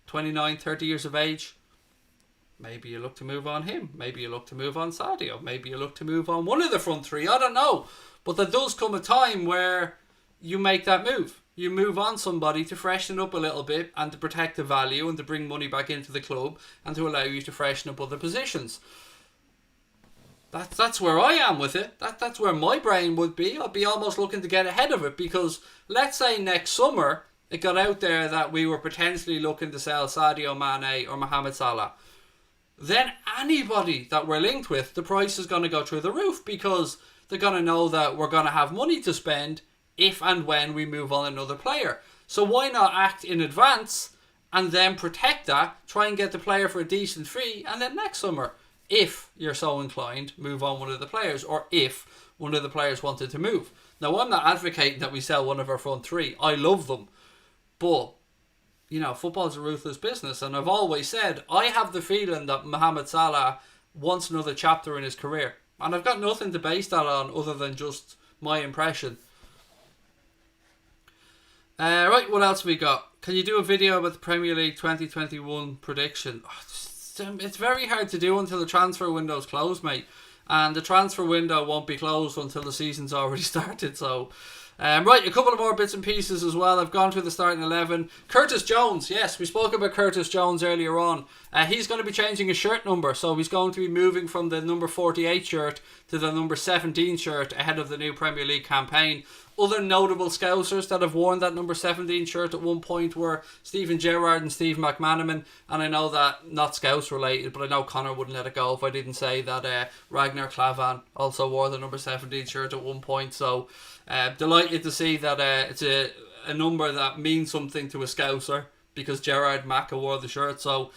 29, 30 years of age? Maybe you look to move on him. Maybe you look to move on Sadio. Maybe you look to move on one of the front three. I don't know. But there does come a time where you make that move. You move on somebody to freshen up a little bit and to protect the value and to bring money back into the club and to allow you to freshen up other positions. That's where I am with it. That's where my brain would be. I'd be almost looking to get ahead of it, because let's say next summer it got out there that we were potentially looking to sell Sadio Mane or Mohamed Salah. Then anybody that we're linked with, the price is going to go through the roof, because they're going to know that we're going to have money to spend if and when we move on another player. So why not act in advance and then protect that, try and get the player for a decent fee, and then next summer, if you're so inclined, move on one of the players, or if one of the players wanted to move. Now, I'm not advocating that we sell one of our front three. I love them. But football's a ruthless business, and I've always said I have the feeling that Mohamed Salah wants another chapter in his career, and I've got nothing to base that on other than just my impression. Right, what else we got? Can you do a video about the Premier League 2021 prediction? It's very hard to do until the transfer window's closed, mate, and the transfer window won't be closed until the season's already started. So right, a couple of more bits and pieces as well. I've gone through the starting 11. Curtis Jones, yes, we spoke about Curtis Jones earlier on. He's going to be changing his shirt number, so he's going to be moving from the number 48 shirt to the number 17 shirt ahead of the new Premier League campaign. Other notable Scousers that have worn that number 17 shirt at one point were Stephen Gerrard and Steve McManaman, and I know that not Scouse related, but I know Connor wouldn't let it go if I didn't say that Ragnar Klavan also wore the number 17 shirt at one point. So delighted to see that it's a a number that means something to a Scouser because Gerard Maka wore the shirt. So,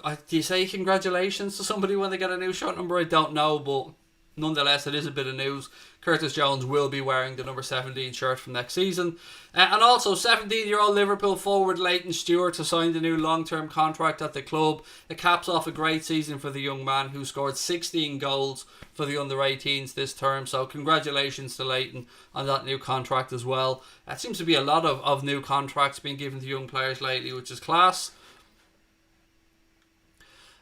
do you say congratulations to somebody when they get a new shirt number? I don't know, but nonetheless, it is a bit of news. Curtis Jones will be wearing the number 17 shirt from next season. And also, 17-year-old Liverpool forward Leighton Stewart has signed a new long-term contract at the club. It caps off a great season for the young man who scored 16 goals for the under-18s this term. So congratulations to Leighton on that new contract as well. It seems to be a lot of new contracts being given to young players lately, which is class.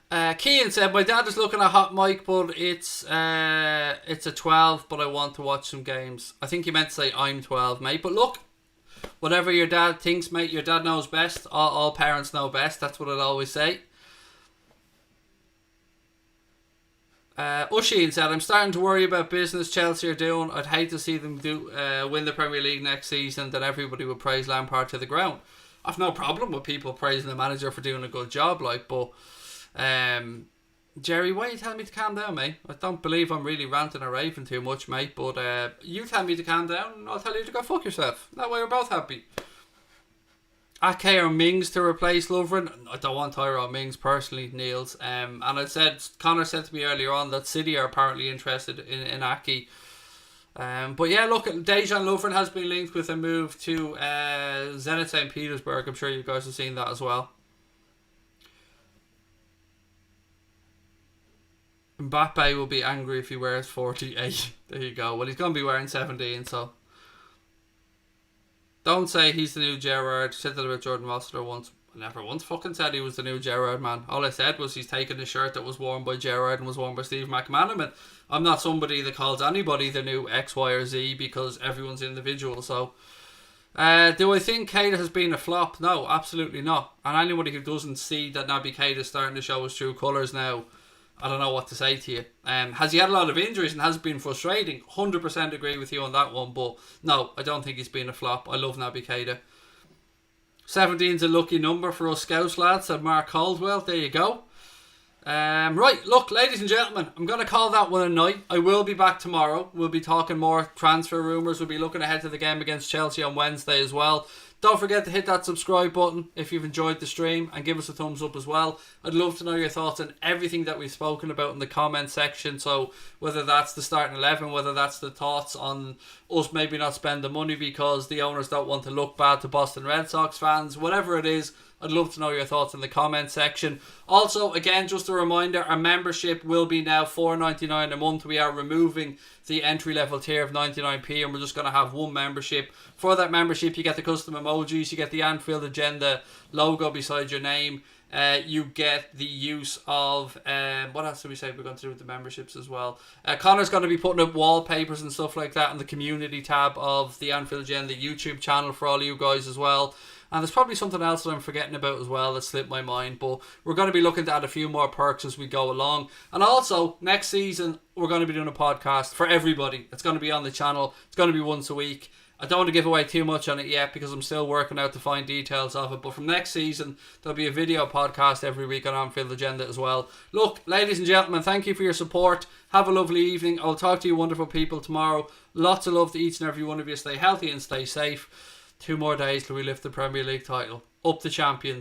Kylian said, my dad is looking at Hot Mike, but it's a 12, but I want to watch some games. I think he meant to say I'm 12, mate. But look, whatever your dad thinks, mate, your dad knows best. All parents know best. That's what I'd always say. Ushin said, I'm starting to worry about business Chelsea are doing. I'd hate to see them win the Premier League next season. Then everybody would praise Lampard to the ground. I've no problem with people praising the manager for doing a good job, but Jerry, why are you telling me to calm down, mate? I don't believe I'm really ranting or raving too much, mate, but you tell me to calm down and I'll tell you to go fuck yourself. That way we're both happy. Ake or Mings to replace Lovren. I don't want Tyrone Mings personally, Niels. And Connor said to me earlier on that City are apparently interested in Ake. But yeah, look, Dejan Lovren has been linked with a move to Zenit St. Petersburg. I'm sure you guys have seen that as well. Mbappe will be angry if he wears 48. There you go. Well, he's going to be wearing 17, so. Don't say he's the new Gerrard. Said that about Jordan Rossiter once. I never once fucking said he was the new Gerrard, man. All I said was he's taken the shirt that was worn by Gerrard and was worn by Steve McManaman. I'm not somebody that calls anybody the new X, Y, or Z because everyone's individual, so. Do I think Keita has been a flop? No, absolutely not. And anybody who doesn't see that Naby Keita is starting to show his true colours now, I don't know what to say to you. Has he had a lot of injuries and has it been frustrating? 100% agree with you on that one, but no, I don't think he's been a flop. I love Naby Keita. 17's a lucky number for us Scouts lads, said Mark Caldwell. There you go. Right, look, ladies and gentlemen, I'm going to call that one a night. I will be back tomorrow. We'll be talking more transfer rumours. We'll be looking ahead to the game against Chelsea on Wednesday as well. Don't forget to hit that subscribe button if you've enjoyed the stream and give us a thumbs up as well. I'd love to know your thoughts on everything that we've spoken about in the comment section. So whether that's the starting 11, whether that's the thoughts on us maybe not spending money because the owners don't want to look bad to Boston Red Sox fans, whatever it is, I'd love to know your thoughts in the comment section. Also, again, just a reminder, our membership will be now $4.99 a month. We are removing the entry-level tier of 99p and we're just going to have one membership. For that membership, you get the custom emojis, you get the Anfield Agenda logo beside your name. You get the use of what else did we say we're going to do with the memberships as well? Connor's going to be putting up wallpapers and stuff like that in the community tab of the Anfield Agenda YouTube channel for all of you guys as well. And there's probably something else that I'm forgetting about as well that slipped my mind, but we're going to be looking to add a few more perks as we go along. And also, next season, we're going to be doing a podcast for everybody. It's going to be on the channel. It's going to be once a week. I don't want to give away too much on it yet because I'm still working out the fine details of it. But from next season, there'll be a video podcast every week on Anfield Agenda as well. Look, ladies and gentlemen, thank you for your support. Have a lovely evening. I'll talk to you wonderful people tomorrow. Lots of love to each and every one of you. Stay healthy and stay safe. 2 more days till we lift the Premier League title. Up the champions.